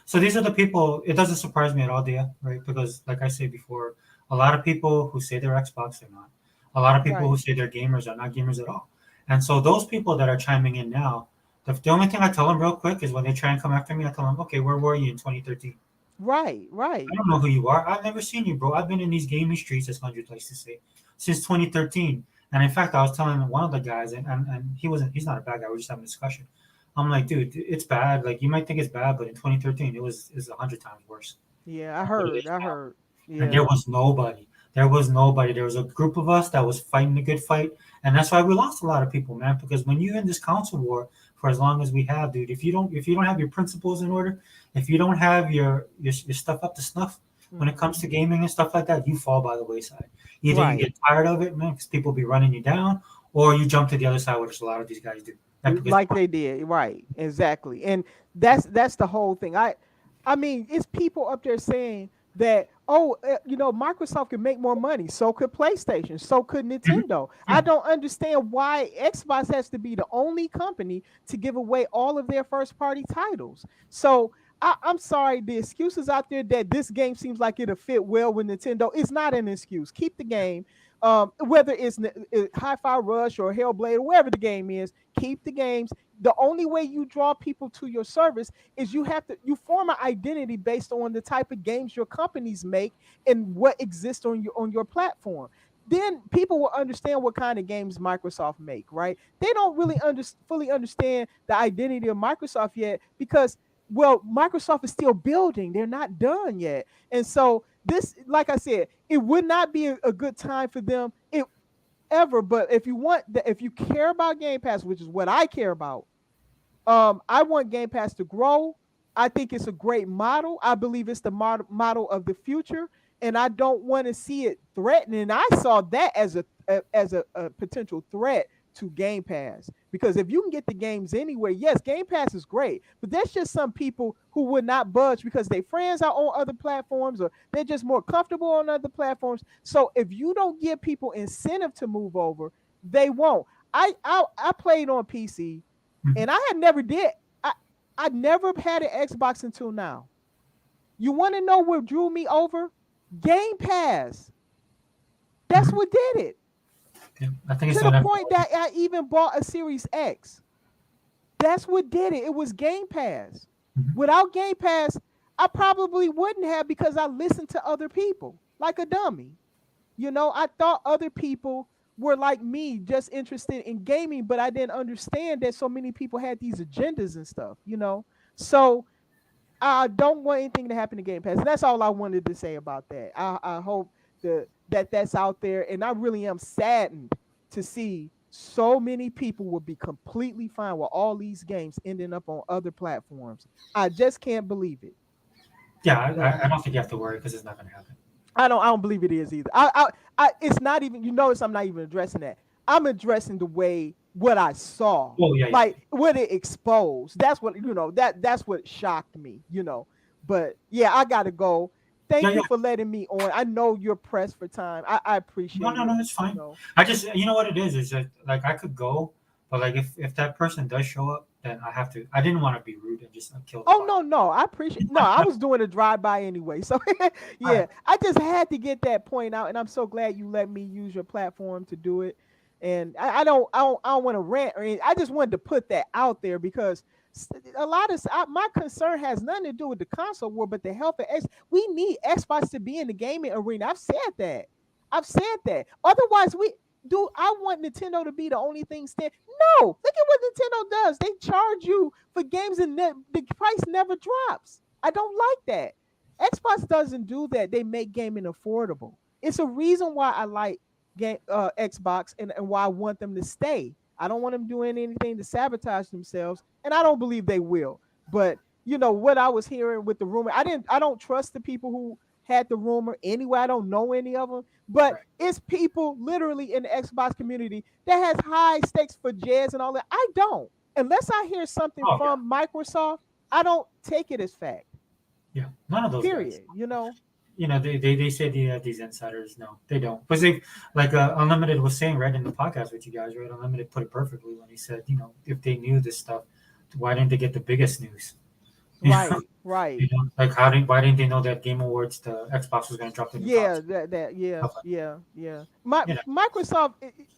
So these are the people. It doesn't surprise me at all, Dia, right? Because, like I said before, a lot of people who say they're Xbox are not. A lot of people who Right. say they're gamers are not gamers at all. And so those people that are chiming in now, the only thing I tell them real quick is when they try and come after me, I tell them, okay, where were you in 2013? Right. I Right. don't know who you are. I've never seen you, bro. I've been in these gaming streets, as Hundred likes to say, since 2013. And in fact, I was telling one of the guys, and he's not a bad guy. We're just having a discussion. I'm like, dude, it's bad. Like, you might think it's bad, but in 2013, it was 100 times worse Yeah, I than what it heard. is I now. heard. And there Yeah. was nobody. There was nobody. There was a group of us that was fighting the good fight, and that's why we lost a lot of people, man. Because when you're in this council war for as long as we have, dude, if you don't have your principles in order, if you don't have your stuff up to snuff, when it comes Hmm. to gaming and stuff like that, you fall by the wayside. Either you Right. get tired of it, man, because people be running you down, or you jump to the other side, which a lot of these guys do. That because Like they did, right? Exactly. And that's the whole thing. I mean, it's people up there saying that, oh, Microsoft can make more money, so could PlayStation, so could Mhm. Nintendo. I Yeah. don't understand why Xbox has to be the only company to give away all of their first party titles. So I'm sorry, the excuses out there that this game seems like it'll fit well with Nintendo is not an excuse. Keep the game. Whether it's Hi-Fi Rush or Hellblade or wherever the game is, keep the games. The only way you draw people to your service is you form an identity based on the type of games your companies make and what exists on your platform. Then people will understand what kind of games Microsoft make, right? They don't really fully understand the identity of Microsoft yet, because, well, Microsoft is still building. They're not done yet. And so this, like I said, it would not be a good time for them. It ever. But if you care about Game Pass, which is what I care about, I want Game Pass to grow. I think it's a great model. I believe it's the model of the future, and I don't want to see it threatened. And I saw that as a potential threat to Game Pass, because if you can get the games anywhere, yes, Game Pass is great, but there's just some people who would not budge because their friends are on other platforms, or they're just more comfortable on other platforms. So if you don't give people incentive to move over, they won't. I played on PC, Mhm. and I had never did. I never had an Xbox until now. You want to know what drew me over? Game Pass. That's Mhm. what did it. Yeah. I think it's To the doing point everybody. that I even bought a Series X. That's what did it. It was Game Pass. Mhm. Without Game Pass, I probably wouldn't have, because I listened to other people like a dummy. I thought other people were like me, just interested in gaming, but I didn't understand that so many people had these agendas and stuff. So I don't want anything to happen to Game Pass. And that's all I wanted to say about that. I hope that's out there, and I really am saddened to see so many people would be completely fine with all these games ending up on other platforms. I just can't believe it. Yeah, You know, I don't think you have to worry because it's not going to happen. I don't believe it is either. It's not even. You notice I'm not even addressing that. I'm addressing the way what I saw, Oh yeah, yeah. like what it exposed. That's what that's what shocked me. But yeah, I gotta go. Yeah, Thank yeah. you for letting me on. I know you're pressed for time. I No, appreciate no, it. no, it's fine. I just, you know what it is that like I could go, but like if that person does show up, then I have to. I didn't want to be rude and just kill the Oh vibe. no, I appreciate. No, I was doing a drive by anyway. So All yeah, right. I just had to get that point out, and I'm so glad you let me use your platform to do it. And I don't want to rant or anything. I just wanted to put that out there because a lot of my concern has nothing to do with the console war, but the health of X. We need Xbox to be in the gaming arena. I've said that. I've said that. Otherwise, we do. I want Nintendo to be the only thing stand. No, look at what Nintendo does. They charge you for games and the price never drops. I don't like that. Xbox doesn't do that. They make gaming affordable. It's a reason why I like Xbox and why I want them to stay. I don't want them doing anything to sabotage themselves, and I don't believe they will. But what I was hearing with the rumor, I don't trust the people who had the rumor anyway. I don't know any of them, but Right. it's people literally in the Xbox community that has high stakes for jazz and all that. I don't. Unless I hear something Oh yeah, from Microsoft, I don't take it as fact. yeah. None of those guys. Period. You know? They say these insiders. No, they don't. But they like Unlimited was saying right in the podcast with you guys, right? Unlimited put it perfectly when he said, if they knew this stuff, why didn't they get the biggest news? You know, Right, right. like why didn't they know that Game Awards the Xbox was going to drop the new Yeah, console? yeah, Stuff like yeah, yeah. you know, Microsoft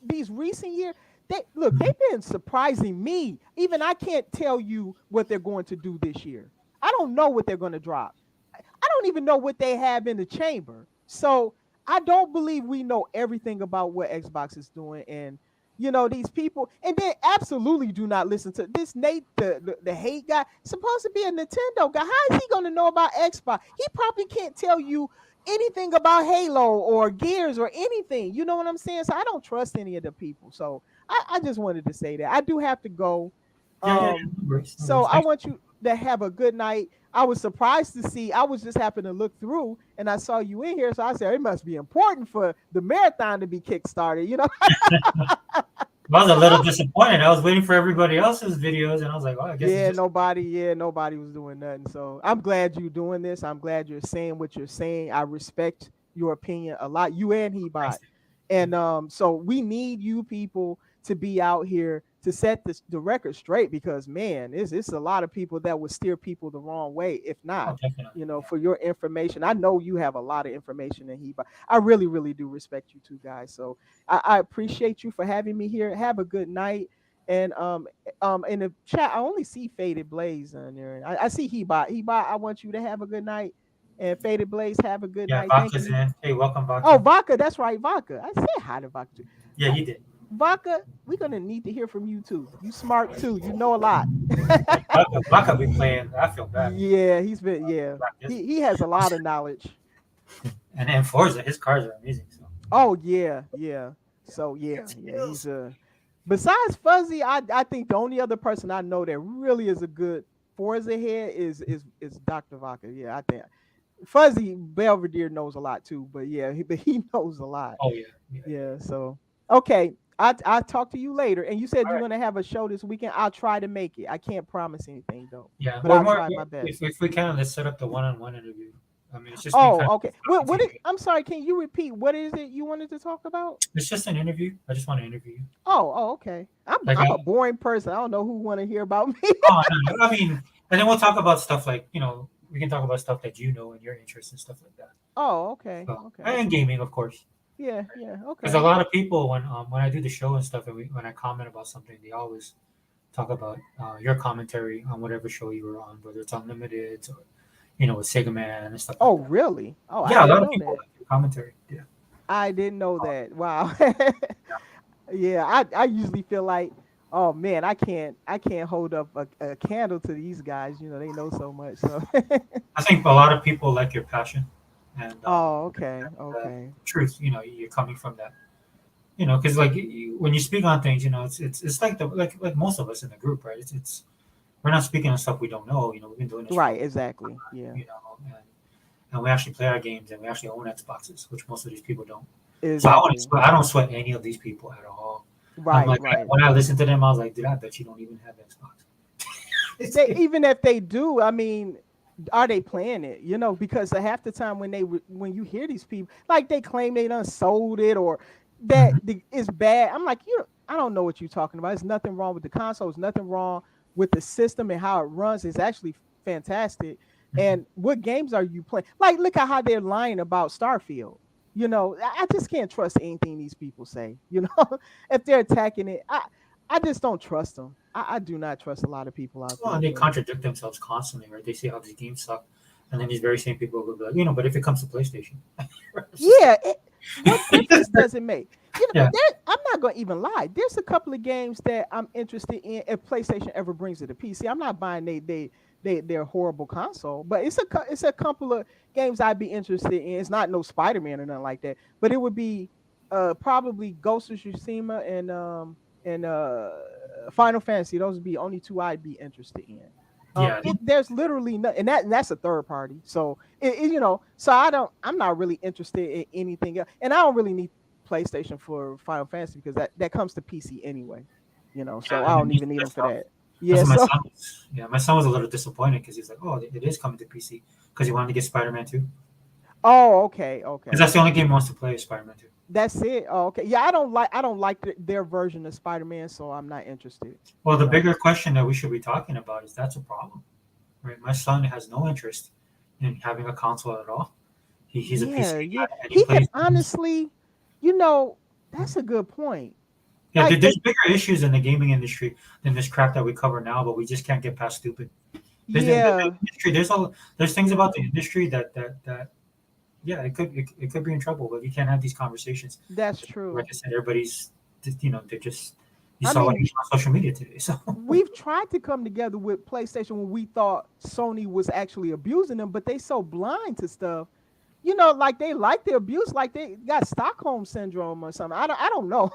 these recent years, they've been surprising me. Even I can't tell you what they're going to do this year. I don't know what they're going to drop. I don't even know what they have in the chamber. So I don't believe we know everything about what Xbox is doing. And these people, and they absolutely do not listen to this Nate, the hate guy, supposed to be a Nintendo guy. How is he going to know about Xbox? He probably can't tell you anything about Halo or Gears or anything. You know what I'm saying? So I don't trust any of the people. So I just wanted to say that. I do have to go. yeah. Um, No worries, no so worries. I want you to have a good night. I was surprised to see. I was just happening to look through, and I saw you in here. So I said it must be important for the marathon to be kickstarted. I was a little disappointed. I was waiting for everybody else's videos, and I was like, "Oh, I guess it's Yeah, just." nobody was doing nothing. So I'm glad you're doing this. I'm glad you're saying what you're saying. I respect your opinion a lot. You and Hebot. And so we need you people to be out here to set the record straight because man, it's a lot of people that would steer people the wrong way if not. Oh, definitely. For your information. I know you have a lot of information in Hebot. I really, really do respect you two guys. So I appreciate you for having me here. Have a good night. And in the chat, I only see Faded Blaze on there. I see Hebot. Hebot, I want you to have a good night. And Faded Blaze, have a good Yeah, night. Thank Vodka's you. in. Hey, welcome, Oh, Vodka. Vodka, that's right, Vodka. I said hi to Vodka. Yeah, he did. Vodka, we're gonna need to hear from you too. You smart too. You know a lot. Vodka be playing. I feel bad. Yeah, he's been. Yeah, he has a lot of knowledge. And Forza, his cars are amazing. So Oh yeah, yeah. So yeah, he's a. Besides Fuzzy, I think the only other person I know that really is a good Forza head is Dr. Vodka. Yeah, I think Fuzzy Belvedere knows a lot too, but yeah, he knows a lot. oh yeah, Yeah. So okay, I'll talk to you later. And you said All you're right. gonna have a show this weekend. I'll try to make it. I can't promise anything though, Yeah. but Or I'll more, try my best. if we can, let's set up the one-on-one interview. I mean, it's just me kind Oh, of okay. talking to you. I'm sorry. Can you repeat? What is it you wanted to talk about? It's just an interview. I just want to interview you. Oh, okay. Like, I'm a boring person. I don't know who want to hear about me. oh, no, I mean, and then we'll talk about stuff like we can talk about stuff that you know and your interests and stuff like that. Oh, okay. So, Okay. and gaming, of course. Yeah. Because a Okay. lot of people, when I do the show and stuff, and when I comment about something, they always talk about your commentary on whatever show you were on, whether it's Unlimited or with Sega Man and stuff like Oh, that. really? Oh, I Yeah, a didn't lot of know people that. like your commentary. Yeah. I didn't know that. Wow. Yeah. Yeah, I usually feel like, oh man, I can't hold up a candle to these guys. They know so much. So I think a lot of people like your passion and oh, okay. the Okay. truth. You're coming from that because like when you speak on things, it's like like most of us in the group, right? It's we're not speaking on stuff we don't know. We've been doing this for Right, exactly. Yeah, and we actually play our games and we actually own Xboxes, which most of these people don't. So exactly. I don't sweat any of these people at all. I'm Right, like right. when I listen to them, I was like, dude, I bet you don't even have Xbox. They even if they do, I mean, are they playing it? Because half the time when you hear these people, like they claim they done sold it or that Mhm. it's bad. I'm like, I don't know what you're talking about. There's nothing wrong with the console. There's nothing wrong with the system and how it runs. It's actually fantastic. Mhm. And what games are you playing? Like, look at how they're lying about Starfield. I just can't trust anything these people say. If they're attacking it, I just don't trust them. I do not trust a lot of people out Well, there. and they But contradict themselves constantly, right? They say how these games suck, and then these very same people will be like, but if it comes to PlayStation, it's just yeah, what difference does it make? yeah, I'm not going to even lie. There's a couple of games that I'm interested in if PlayStation ever brings it to PC. I'm not buying their horrible console, but it's a couple of games I'd be interested in. It's not no Spider-Man or nothing like that, but it would be probably Ghost of Tsushima and Final Fantasy. Those would be only two I'd be interested in. yeah. There's literally no, and that's a third party. So so I'm not really interested in anything else, and I don't really need PlayStation for Final Fantasy because that comes to PC anyway. So Yeah, I and it don't needs even need that them for stuff. that. That's Yeah, what my so son was. Yeah, my son was a little disappointed because he's like, "Oh, it is coming to PC," because he wanted to get Spider-Man 2. oh, okay, Because okay. that's the only game he wants to play is Spider-Man 2. That's it. Oh, okay. Yeah, I don't like their version of Spider-Man, so I'm not interested. Well, You the know. bigger question that we should be talking about is that's a problem, right? My son has no interest in having a console at all. He's a PC Yeah, yeah. guy and he He could plays games. honestly, you know, that's a good point. Yeah, Like, there's bigger issues in the gaming industry than this crap that we cover now, but we just can't get past stupid. The yeah, industry, there's things about the industry that yeah, it could be in trouble, but you can't have these conversations. that's Like true. I said, everybody's they're just you I saw what mean, happened on social media today. So we've tried to come together with PlayStation when we thought Sony was actually abusing them, but they so blind to stuff. Like they like the abuse, like they got Stockholm syndrome or something. I don't know.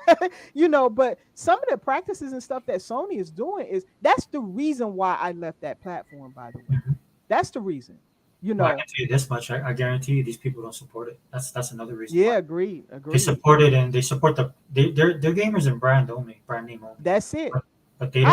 But some of the practices and stuff that Sony is doing that's the reason why I left that platform, by the way. Mhm. That's the reason. You Well, I know. can tell you this much: I guarantee you, these people don't support it. That's another reason Yeah, why agreed. they Agreed. support it, and they support they're gamers and brand name only, That's it. but I they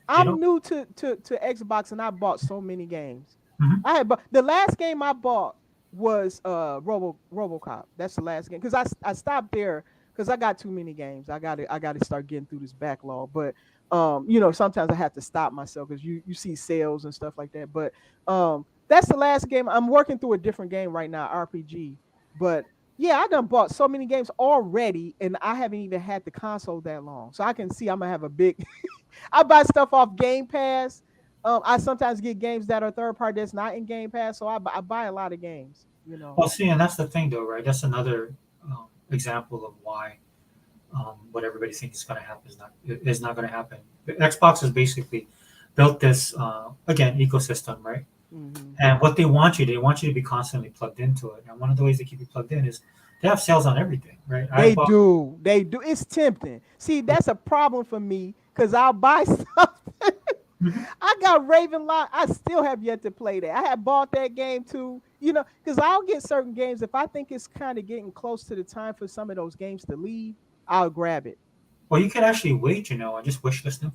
I'm don't. new to Xbox and I bought so many games. Mhm. I had but the last game I bought was RoboCop. That's the last game cuz I stopped there cuz I got too many games. I got to start getting through this backlog. But sometimes I have to stop myself cuz you see sales and stuff like that. But that's the last game. I'm working through a different game right now, RPG. But yeah, I done bought so many games already and I haven't even had the console that long. So I can see I'm going to have a big I buy stuff off Game Pass. I sometimes get games that are third party that's not in Game Pass, so I buy a lot of games. Well, see, and that's the thing, though, right? That's another example of why what everybody thinks is going to happen is not going to happen. Xbox has basically built this again ecosystem, right? Hmm. And what they want you to be constantly plugged into it. And one of the ways they keep you plugged in is they have sales on everything, right? I They bought. do, they do. It's tempting. See, that's a problem for me because I'll buy stuff. Mhm. I got Ravenlock. I still have yet to play that. I had bought that game too. Because I'll get certain games if I think it's kind of getting close to the time for some of those games to leave. I'll grab it. Well, you could actually wait, and just wish list them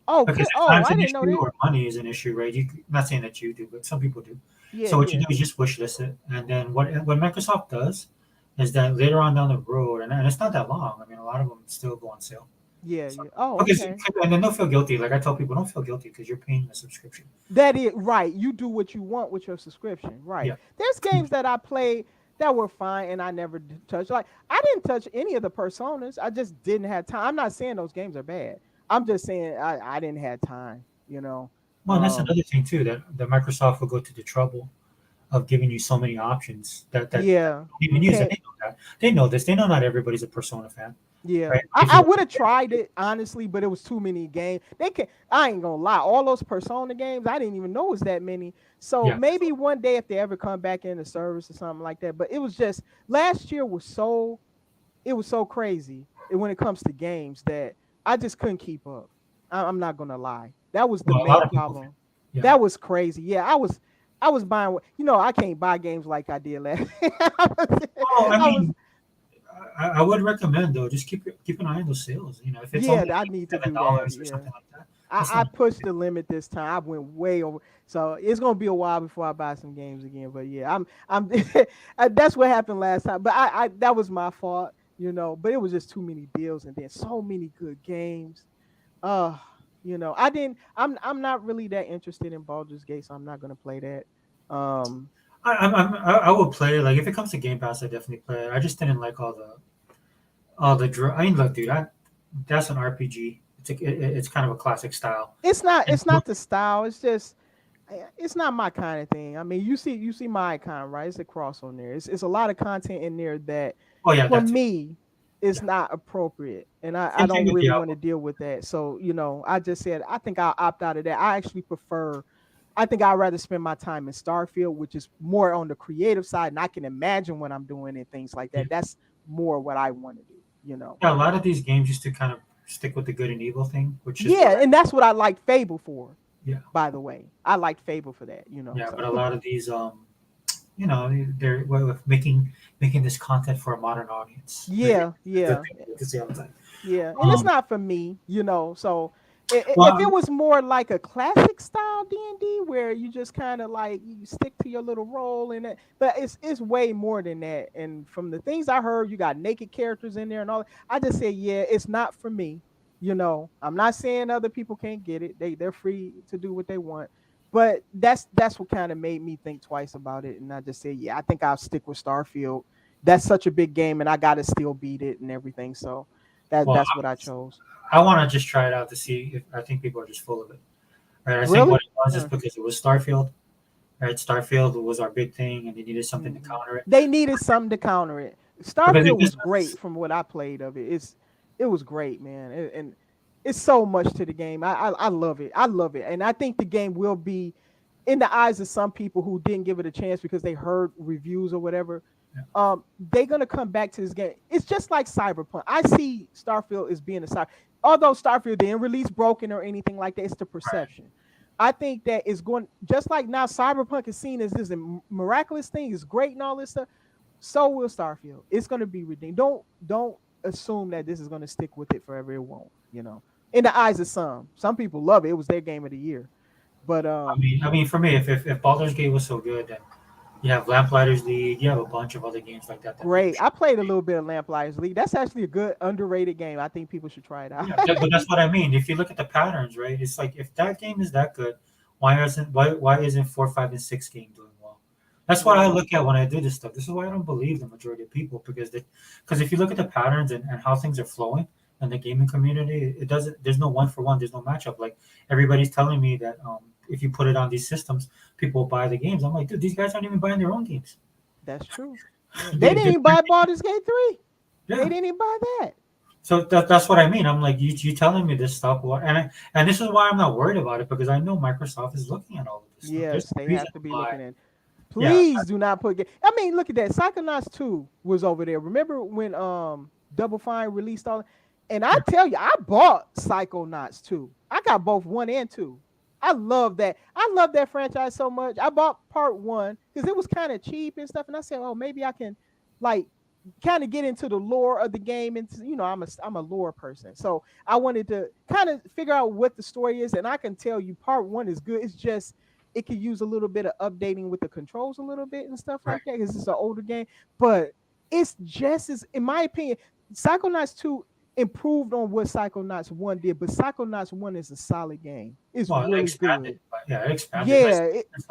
Oh, because good. if Oh, time's I an didn't know issue that. or money is an issue, right? Not saying that you do, but some people do. Yeah, So what you yeah, do is just wish list it, and then what Microsoft does is that later on down the road, and it's not that long. I mean, a lot of them still go on sale. yeah, So yeah. Oh, because okay. and then they'll feel guilty. Like I tell people, don't feel guilty because you're paying a subscription. That is right. You do what you want with your subscription. Right. Yeah. There's games that I played that were fine and I never touched. Like I didn't touch any of the personas. I just didn't have time. I'm not saying those games are bad. I'm just saying I didn't have time. Well, and that's Um another thing too that Microsoft will go to the trouble of giving you so many options that yeah. don't You even use, and can't they know that. They know this. They know not everybody's a Persona fan, yeah. right? I, If I you would have tried it honestly, but it was too many games. I ain't gonna lie, all those Persona games, I didn't even know it was that many. So yeah, maybe one day if they ever come back into service or something like that. But it was just last year was so it was so crazy. when it comes to games that I just couldn't keep up. I'm not gonna lie. That was the Well, a lot main of people. problem. Yeah. That was crazy. Yeah, I was buying. I can't buy games like I did last. Oh, I I was mean, I would recommend though, just keep an eye on those sales. If it's yeah, only I like need to do that. $7 or Yeah. something like that, that's I not. pushed the limit this time. I went way over, so it's gonna be a while before I buy some games again. But yeah, I'm that's what happened last time. But I that was my fault, But it was just too many deals and then so many good games. Uh, I didn't. I'm not really that interested in Baldur's Gate, so I'm not gonna play that. Um, I would play it. Like if it comes to Game Pass, I definitely play it. I just didn't like I mean, look, dude, that's an RPG. It's kind of a classic style. it's not. And It's not the style. It's just. It's not my kind of thing. I mean, you see my icon, right? It's a cross on there. It's a lot of content in there that oh yeah, for that's it. me is Yeah. not appropriate, and I Same thing don't with really want to Diablo. deal with that. So I just said I think I'll opt out of that. I actually prefer. I think I'd rather spend my time in Starfield, which is more on the creative side, and I can imagine what I'm doing and things like Yeah. that. That's more what I want to do. Yeah, a lot of these games used to kind of stick with the good and evil thing, which is Yeah, what I. and that's what I like Fable for. Yeah, By the way, I like Fable for that. yeah, but So a lot of these, they're with making this content for a modern audience. Maybe yeah, the yeah. thing you can say all the time. Yeah, and it's Um, not for me. So if it well, was more like a classic style D&D where you just kind of like you stick to your little role in it, but it's way more than that. And from the things I heard, you got naked characters in there and all that. I just said, yeah, it's not for me. I'm not saying other people can't get it. They're free to do what they want. But that's what kind of made me think twice about it. And I just said, yeah, I think I'll stick with Starfield. That's such a big game and I gotta still beat it and everything. So well, that's what I chose. I want to just try it out to see if I think people are just full of it. Right? I think Really? what it was is Uh, because it was Starfield. Right? Starfield was our big thing, and they needed something to mhm. counter it. They needed something to counter it. Because Starfield if this was great was, from what I played of it. It was great, man, and it's so much to the game. I love it. I love it, and I think the game will be in the eyes of some people who didn't give it a chance because they heard reviews or whatever. yeah, They're gonna come back to this game. It's just like Cyberpunk. I see Starfield as being a cyber. Although Starfield didn't release broken or anything like that, it's the right. perception. I think that is going just like now. Cyberpunk is seen as this miraculous thing, is great and all this stuff. So will Starfield. It's going to be redeemed. Don't assume that this is going to stick with it forever. It won't. In the eyes of some people love it. It was their game of the year. But I mean, for me, if Baldur's Gate was so good, then you have Lamplighters League, you have a bunch of other games like that people great. should I played a play. little bit of Lamplighters League. That's actually a good underrated game. I think people should try it out. Yeah, but that's what I mean. If you look at the patterns, right? It's like if that game is that good, why isn't 4, 5, and 6 game doing well? That's what I Right. look at when I do this stuff. This is why I don't believe the majority of people because if you look at the patterns and how things are flowing in the gaming community, it doesn't. There's no one for one. There's no matchup. Like everybody's telling me that if you put it on these systems, people will buy the games. I'm like, dude, these guys aren't even buying their own games. That's true. Yeah. They They, didn't they, even buy Baldur's Gate 3. They yeah. didn't even buy that. So that's what I mean. I'm like, you telling me this stuff, and this is why I'm not worried about it because I know Microsoft is looking at all of this stuff. There's Yes, a they reason have to be why. looking at. Yeah, Please do not put. I mean, look at that. Psychonauts 2 was over there. Remember when Double Fine released all? And I yeah. tell you, I bought Psychonauts 2. I got both 1 and 2. I love that. I love that franchise so much. I bought part 1 because it was kind of cheap and stuff. And I said, oh, maybe I can like kind of get into the lore of the game. And I'm a lore person, so I wanted to kind of figure out what the story is. And I can tell you, part 1 is good. It's just it could use a little bit of updating with the controls a little bit and stuff Right. like that because it's an older game. But it's just as, in my opinion, Psychonauts 2 improved on what Psychonauts 1 did, but Psychonauts 1 is a solid game. It's Well, it really expanded, good. but yeah, it expanded. But Yeah. it's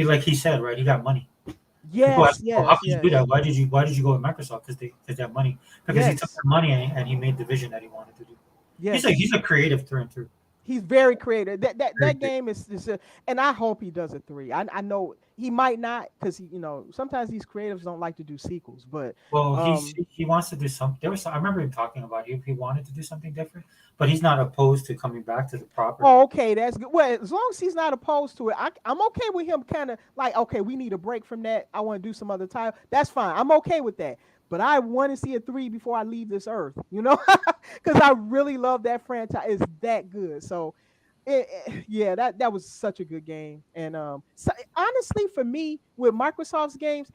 like he said, right? He got money. People Yes. ask, oh, how Yes. could you do Yes. that? Why did you go with Microsoft? Because they have money. Because he took Yes. the money and he made the vision that he wanted to do. He's a Yes. he's a creative through and through. He's very creative. That that Very that creative. game is and I hope he does a 3. I know he might not because sometimes these creatives don't like to do sequels, but Well, um he wants to do something. I remember him talking about he wanted to do something different, but he's not opposed to coming back to the property. oh, okay, that's good. Well, as long as he's not opposed to it, I'm okay with him kind of like, okay, we need a break from that. I want to do some other title. That's fine. I'm okay with that. but I want to see a 3 before I leave this earth, you know, because I really love that franchise. It's that good. So, yeah, that was such a good game. And so honestly, for me, with Microsoft's games,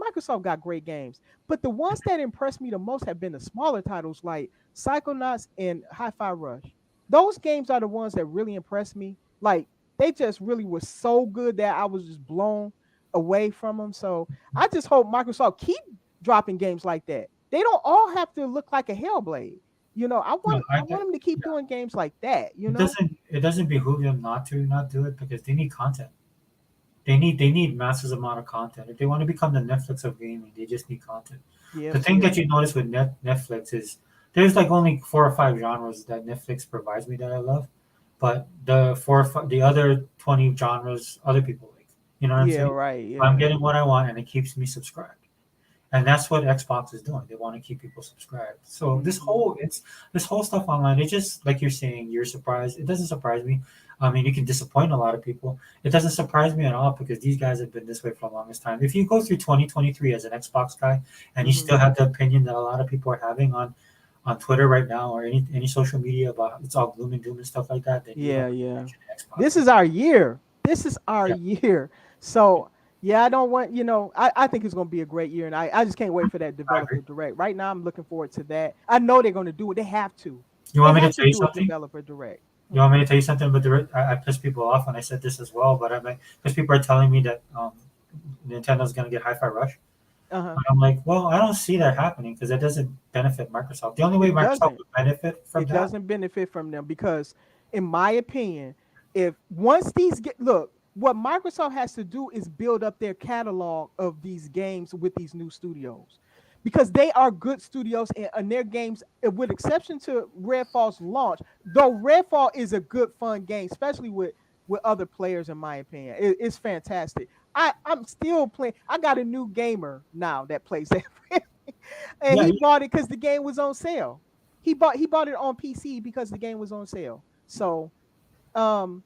Microsoft got great games, but the ones that impressed me the most have been the smaller titles like Psychonauts and Hi-Fi Rush. Those games are the ones that really impressed me. Like they just really were so good that I was just blown away from them. So I just hope Microsoft keep dropping games like that. They don't all have to look like a Hellblade. You know, No, I want them to keep yeah. doing games like that. You It know. doesn't behoove them not to not do it because they need content. They need massive amount of content. If they want to become the Netflix of gaming, they just need content. The Yep. thing Yep. that you notice with Netflix is there's like only 4 or 5 genres that Netflix provides me that I love, but the other 20 genres other people like. You know what I'm Yeah. saying? Right. I'm Yeah. getting what I want, and it keeps me subscribed. And that's what Xbox is doing. They want to keep people subscribed. So Hmm. this whole stuff online. It just like you're saying, you're surprised. It doesn't surprise me. I mean, you can disappoint a lot of people. It doesn't surprise me at all because these guys have been this way for the longest time. If you go through 2023 as an Xbox guy and you Hmm. still have the opinion that a lot of people are having on Twitter right now or any social media about it's all gloom and doom and stuff like that, then you Yeah. don't pay Yeah. attention to Xbox. This is our year. This is our Yeah. year. So yeah, I don't want, I think it's gonna be a great year, and I just can't wait for that I agree. developer direct. Right now I'm looking forward to that. I know they're gonna do it. They have to. You They want me to have to tell you do a something? developer direct. You want Hmm. me to tell you something? But I pissed people off when I said this as well. But I mean, because people are telling me that Nintendo's going to get Hi-Fi Rush. Uh-huh. And I'm like, well, I don't see that happening because that doesn't benefit Microsoft. The only way It Microsoft doesn't. would benefit from It that. doesn't benefit from them because, in my opinion, if once these get look, what Microsoft has to do is build up their catalog of these games with these new studios, because they are good studios and their games, with exception to Redfall's launch. Though Redfall is a good fun game, especially with other players, in my opinion, it's fantastic. I'm still playing. I got a new gamer now that plays that, and Yeah, he yeah. bought it because the game was on sale. He bought it on PC because the game was on sale. So um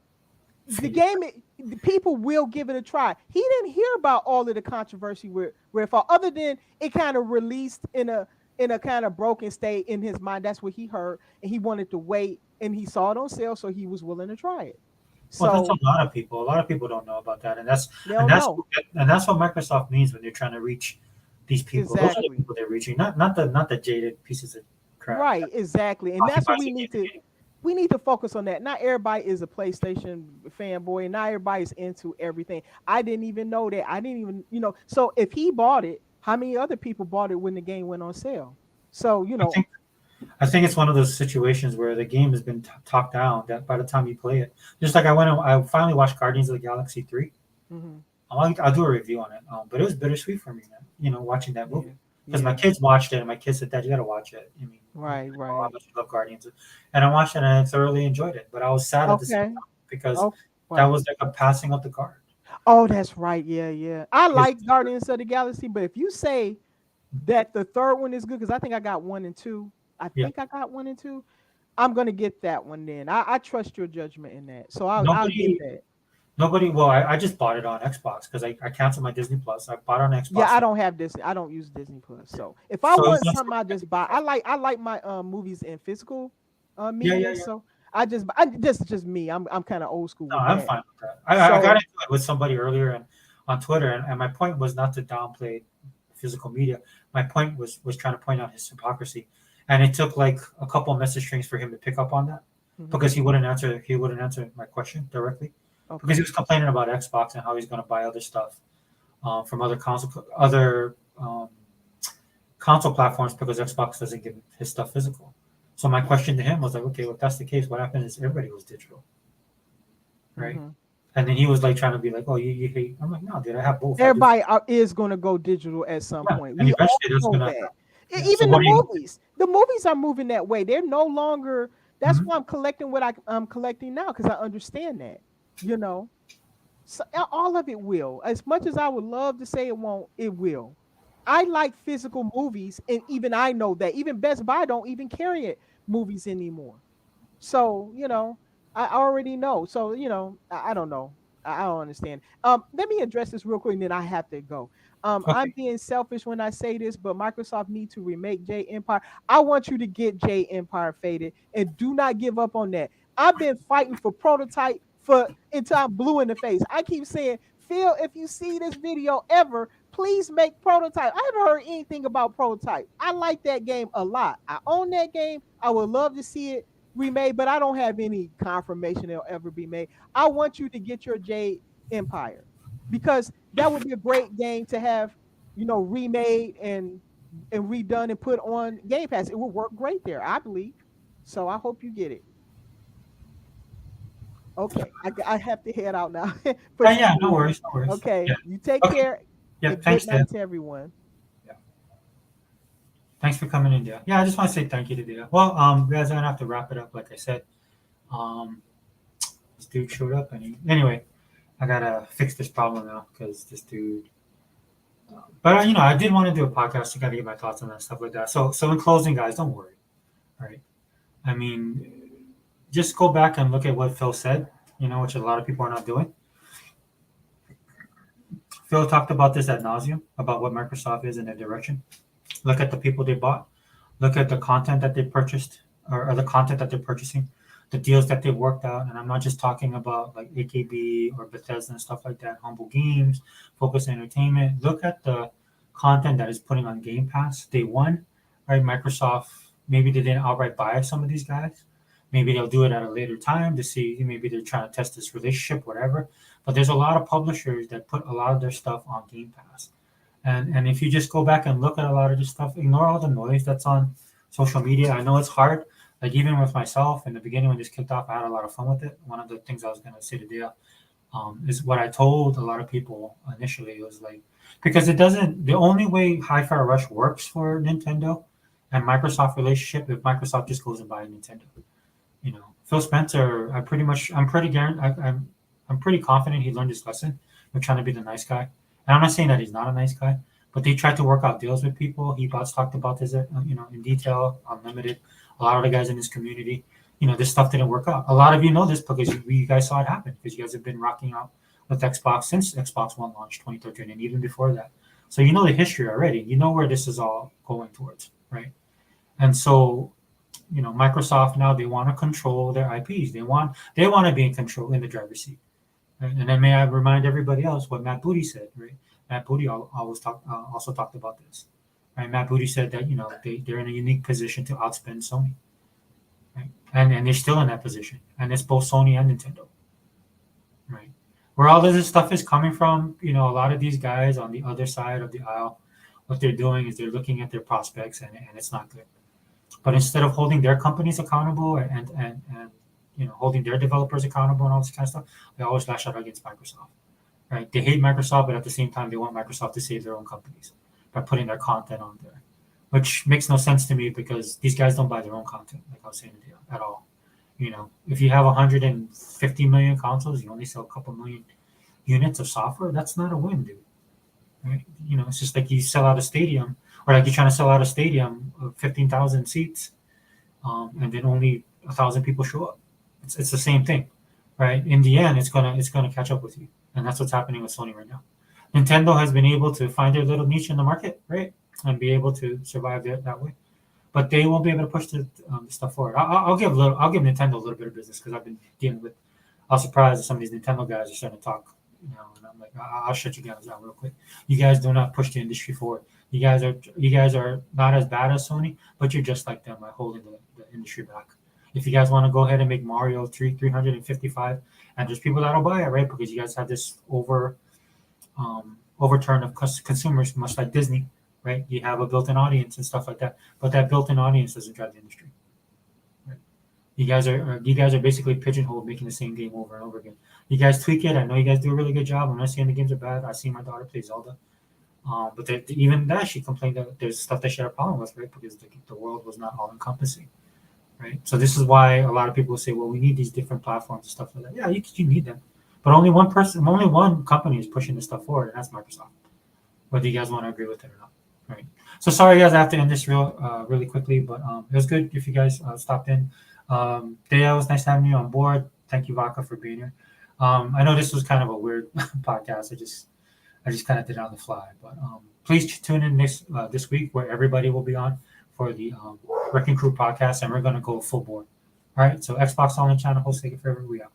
the Figure. game, the people will give it a try. He didn't hear about all of the controversy with Redfall, other than it kind of released in a kind of broken state in his mind. That's what he heard, and he wanted to wait, and he saw it on sale, so he was willing to try it. Well, that's a So lot of people. A lot of people don't know about that, and they and don't that's know and that's what Microsoft means when they're trying to reach these people. Those are the exactly. people they're reaching, not the jaded pieces of crap Right, that exactly. And that's what occupies the we need to focus on that. Not everybody is a PlayStation fanboy, and not everybody's into everything. I didn't even know that. I didn't even, so if he bought it, how many other people bought it when the game went on sale? So, I think I think it's one of those situations where the game has been talked down that by the time you play it, just like I finally watched Guardians of the Galaxy 3. mhm, I'll do a review on it. But it was bittersweet for me, man. Watching that yeah, movie because my yeah, kids watched it and my kids said, "Dad, you got to watch it." I mean, right, I know how right. much you love Guardians, and I watched it and I thoroughly enjoyed it. But I was sad at the same Okay. time because Oh, that wow. was like a passing of the guard. Oh, that's right. Yeah, yeah. I Because like Guardians of the Galaxy, but if you say that the third one is good, because I think I got one and two. I yeah, think I got one and two. I'm gonna get that one then. I trust your judgment in that. So I'll get nobody that. nobody. Well, I just bought it on Xbox because I canceled my Disney Plus. I bought it on Yeah, Xbox, I don't have Disney. I don't use Disney Plus. So if I so it want was something, I just buy. I like my movies in physical yeah, media. yeah, yeah. So I just me. I'm kind of old school No, with I'm that. fine with that. I got So into it with somebody earlier and on Twitter, and my point was not to downplay physical media. My point was trying to point out his hypocrisy, and it took like a couple of message strings for him to pick up on that mhm, because he wouldn't answer my question directly because he okay. was complaining about Xbox and how he's going to buy other stuff from other console platforms because Xbox doesn't give his stuff physical. So my question to him was like, okay, well, if that's the case, what happened is everybody was digital, right? Hmm. And then he was like trying to be like, "Oh, you hate." I'm like, "No, dude, I have both. I do." Everybody is going to go digital at some Yeah, point. and We all eventually that's know gonna happen. that. Yeah. So Even the what do you? movies, the movies are moving that way. They're no longer. That's Mhm. why I'm collecting what I'm collecting now, because I understand that. You know, so all of it will. As much as I would love to say it won't, it will. I like physical movies, and even I know that. Even Best Buy don't even carry it movies anymore. So I already know. So I don't know. I don't understand. Let me address this real quick, and then I have to go. I'm Okay. being selfish when I say this, but Microsoft need to remake J Empire. I want you to get J Empire faded, and do not give up on that. I've been fighting for prototype for until I'm blue in the face. I keep saying, Phil, if you see this video ever, please make prototype. I haven't heard anything about prototype. I like that game a lot. I own that game. I would love to see it remade, but I don't have any confirmation it'll ever be made. I want you to get your Jade Empire because that would be a great game to have, remade and redone and put on Game Pass. It would work great there, I believe. So I hope you get it. Okay, I have to head out now for Yeah, yeah, no school. worries, no worries. Okay, Yeah. you take Okay. care Yeah, and thanks, good night Dale. to everyone. Yeah. Thanks for coming in, Dale. Yeah, I just want to say thank you to Dale. Well, guys, I'm gonna have to wrap it up, like I said. Um, this dude showed up, and anyway, I gotta fix this problem now because this dude. But I did want to do a podcast. You gotta get my thoughts on that stuff like that. So in closing, guys, don't worry. All right. I mean, just go back and look at what Phil said. Which a lot of people are not doing. Phil talked about this ad nauseum about what Microsoft is in their direction. Look at the people they bought. Look at the content that they purchased or the content that they're purchasing, the deals that they've worked out. And I'm not just talking about like AKB or Bethesda and stuff like that, Humble Games, Focus Entertainment. Look at the content that is putting on Game Pass. Day one, right? Microsoft, maybe they didn't outright buy some of these guys. Maybe they'll do it at a later time to see, maybe they're trying to test this relationship, whatever. But there's a lot of publishers that put a lot of their stuff on Game Pass. And if you just go back and look at a lot of this stuff, ignore all the noise that's on social media. I know it's hard. Like even with myself in the beginning when this kicked off, I had a lot of fun with it. One of the things I was gonna say to Dale is what I told a lot of people initially was like because it doesn't. The only way Hi-Fi Rush works for Nintendo and Microsoft relationship if Microsoft just goes and buys Nintendo. Phil Spencer. I'm pretty I'm pretty confident he learned his lesson. We're trying to be the nice guy. And I'm not saying that he's not a nice guy, but they tried to work out deals with people. He talked about this, in detail, unlimited. A lot of the guys in this community, this stuff didn't work out. A lot of you know this because you guys saw it happen because you guys have been rocking out with Xbox since Xbox One launched 2013 and even before that. So you know the history already. You know where this is all going towards, right? And so, Microsoft now they want to control their IPs. They want to be in control in the driver's seat. Right? And then may I remind everybody else what Matt Booty said, right? Matt Booty also talked about this. Right? Matt Booty said that they're in a unique position to outspend Sony, right? And they're still in that position, and it's both Sony and Nintendo, right? Where all of this stuff is coming from, a lot of these guys on the other side of the aisle, what they're doing is they're looking at their prospects, and it's not good. But instead of holding their companies accountable and holding their developers accountable and all this kind of stuff, they always lash out against Microsoft. Right? They hate Microsoft, but at the same time, they want Microsoft to save their own companies by putting their content on there, which makes no sense to me because these guys don't buy their own content, like I was saying at all. If you have 150 million consoles, you only sell a couple million units of software. That's not a win, dude. Right? It's just like you sell out a stadium, or like you're trying to sell out a stadium of 15,000 seats, and then only 1,000 people show up. It's the same thing, right? In the end, it's gonna catch up with you, and that's what's happening with Sony right now. Nintendo has been able to find their little niche in the market, right, and be able to survive that way, but they won't be able to push the stuff forward. I'll give Nintendo a little bit of business because I've been dealing with. I was surprised that some of these Nintendo guys are starting to talk, and I'm like, I'll shut you guys down real quick. You guys do not push the industry forward. You guys are not as bad as Sony, but you're just like them by holding the industry back. If you guys want to go ahead and make Mario 355, and there's people that'll buy it, right? Because you guys have this overturn of consumers, much like Disney, right? You have a built-in audience and stuff like that, but that built-in audience doesn't drive the industry. Right? You guys are basically pigeonholed, making the same game over and over again. You guys tweak it. I know you guys do a really good job. I'm not saying the games are bad. I see my daughter play Zelda. But even that, she complained that there's stuff that she had a problem with, right? Because the world was not all encompassing, right? So this is why a lot of people say, well, we need these different platforms and stuff like that. Yeah, you need them, but only one company is pushing this stuff forward, and that's Microsoft. Whether you guys want to agree with it or not, right? So sorry, guys, I have to end this really quickly, but it was good if you guys stopped in. Dale, it was nice having you on board. Thank you, Vaca, for being here. I know this was kind of a weird podcast. I just kind of did it on the fly. But please tune in this week where everybody will be on for the Wrecking Crew podcast, and we're going to go full board. All right. So Xbox All In channel, host Sega Forever. We out.